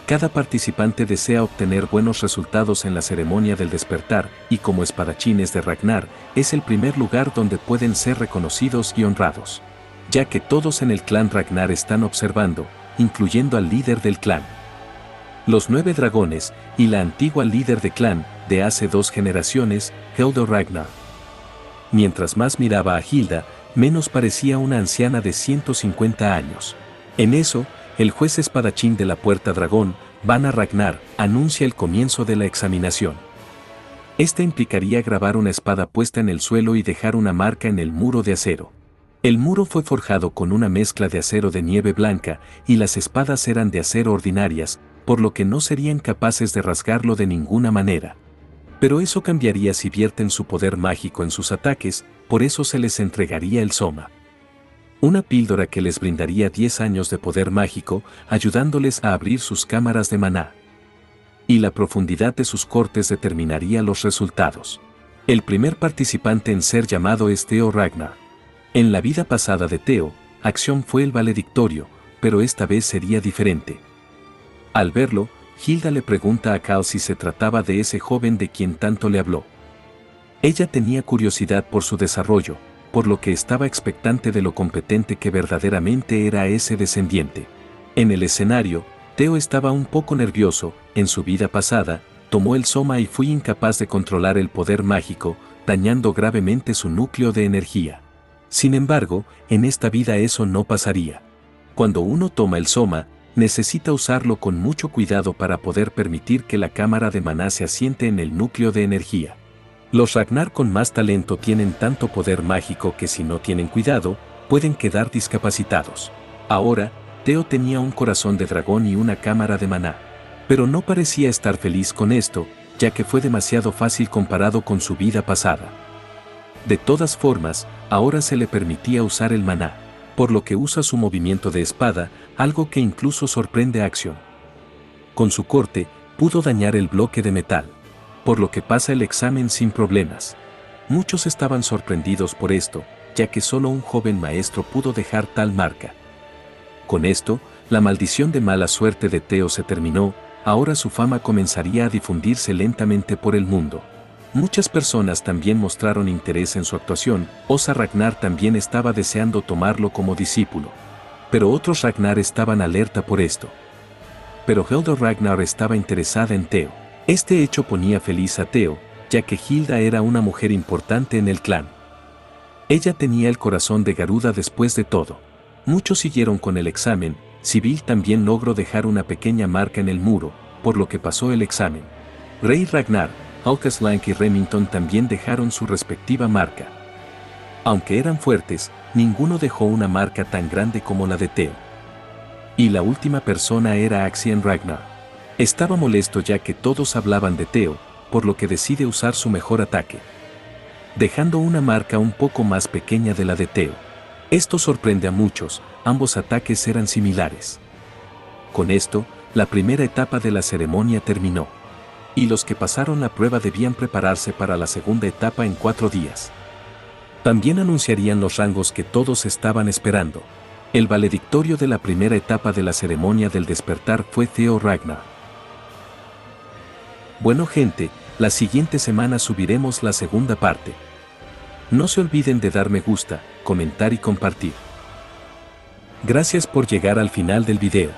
Cada participante desea obtener buenos resultados en la ceremonia del despertar, y como espadachines de Ragnar, es el primer lugar donde pueden ser reconocidos y honrados. Ya que todos en el clan Ragnar están observando, incluyendo al líder del clan. Los 9 dragones, y la antigua líder de clan, de hace 2 generaciones, Hilda Ragnar. Mientras más miraba a Hilda, menos parecía una anciana de 150 años. En eso, el juez espadachín de la Puerta Dragón, Vanna Ragnar, anuncia el comienzo de la examinación. Esta implicaría grabar una espada puesta en el suelo y dejar una marca en el muro de acero. El muro fue forjado con una mezcla de acero de nieve blanca y las espadas eran de acero ordinarias, por lo que no serían capaces de rasgarlo de ninguna manera. Pero eso cambiaría si vierten su poder mágico en sus ataques, por eso se les entregaría el Soma. Una píldora que les brindaría 10 años de poder mágico, ayudándoles a abrir sus cámaras de maná. Y la profundidad de sus cortes determinaría los resultados. El primer participante en ser llamado es Theo Ragnar. En la vida pasada de Theo, Acción fue el valedictorio, pero esta vez sería diferente. Al verlo, Hilda le pregunta a Cal si se trataba de ese joven de quien tanto le habló. Ella tenía curiosidad por su desarrollo, por lo que estaba expectante de lo competente que verdaderamente era ese descendiente. En el escenario, Theo estaba un poco nervioso. En su vida pasada, tomó el Soma y fue incapaz de controlar el poder mágico, dañando gravemente su núcleo de energía. Sin embargo, en esta vida eso no pasaría. Cuando uno toma el Soma, necesita usarlo con mucho cuidado para poder permitir que la cámara de maná se asiente en el núcleo de energía. Los Ragnar con más talento tienen tanto poder mágico que si no tienen cuidado, pueden quedar discapacitados. Ahora, Theo tenía un corazón de dragón y una cámara de maná. Pero no parecía estar feliz con esto, ya que fue demasiado fácil comparado con su vida pasada. De todas formas, ahora se le permitía usar el maná, por lo que usa su movimiento de espada, algo que incluso sorprende a Acción. Con su corte, pudo dañar el bloque de metal, por lo que pasa el examen sin problemas. Muchos estaban sorprendidos por esto, ya que solo un joven maestro pudo dejar tal marca. Con esto, la maldición de mala suerte de Theo se terminó, ahora su fama comenzaría a difundirse lentamente por el mundo. Muchas personas también mostraron interés en su actuación. Osa Ragnar también estaba deseando tomarlo como discípulo. Pero otros Ragnar estaban alerta por esto. Pero Hilda Ragnar estaba interesada en Theo. Este hecho ponía feliz a Theo, ya que Hilda era una mujer importante en el clan. Ella tenía el corazón de Garuda después de todo. Muchos siguieron con el examen. Sybil también logró dejar una pequeña marca en el muro, por lo que pasó el examen. Rey Ragnar, Hawkeslank y Remington también dejaron su respectiva marca. Aunque eran fuertes, ninguno dejó una marca tan grande como la de Theo. Y la última persona era Axian Ragnar. Estaba molesto ya que todos hablaban de Theo, por lo que decide usar su mejor ataque, dejando una marca un poco más pequeña de la de Theo. Esto sorprende a muchos, ambos ataques eran similares. Con esto, la primera etapa de la ceremonia terminó. Y los que pasaron la prueba debían prepararse para la segunda etapa en 4 días. También anunciarían los rangos que todos estaban esperando. El valedictorio de la primera etapa de la ceremonia del despertar fue Theo Ragnar. Bueno gente, la siguiente semana subiremos la segunda parte. No se olviden de dar me gusta, comentar y compartir. Gracias por llegar al final del video.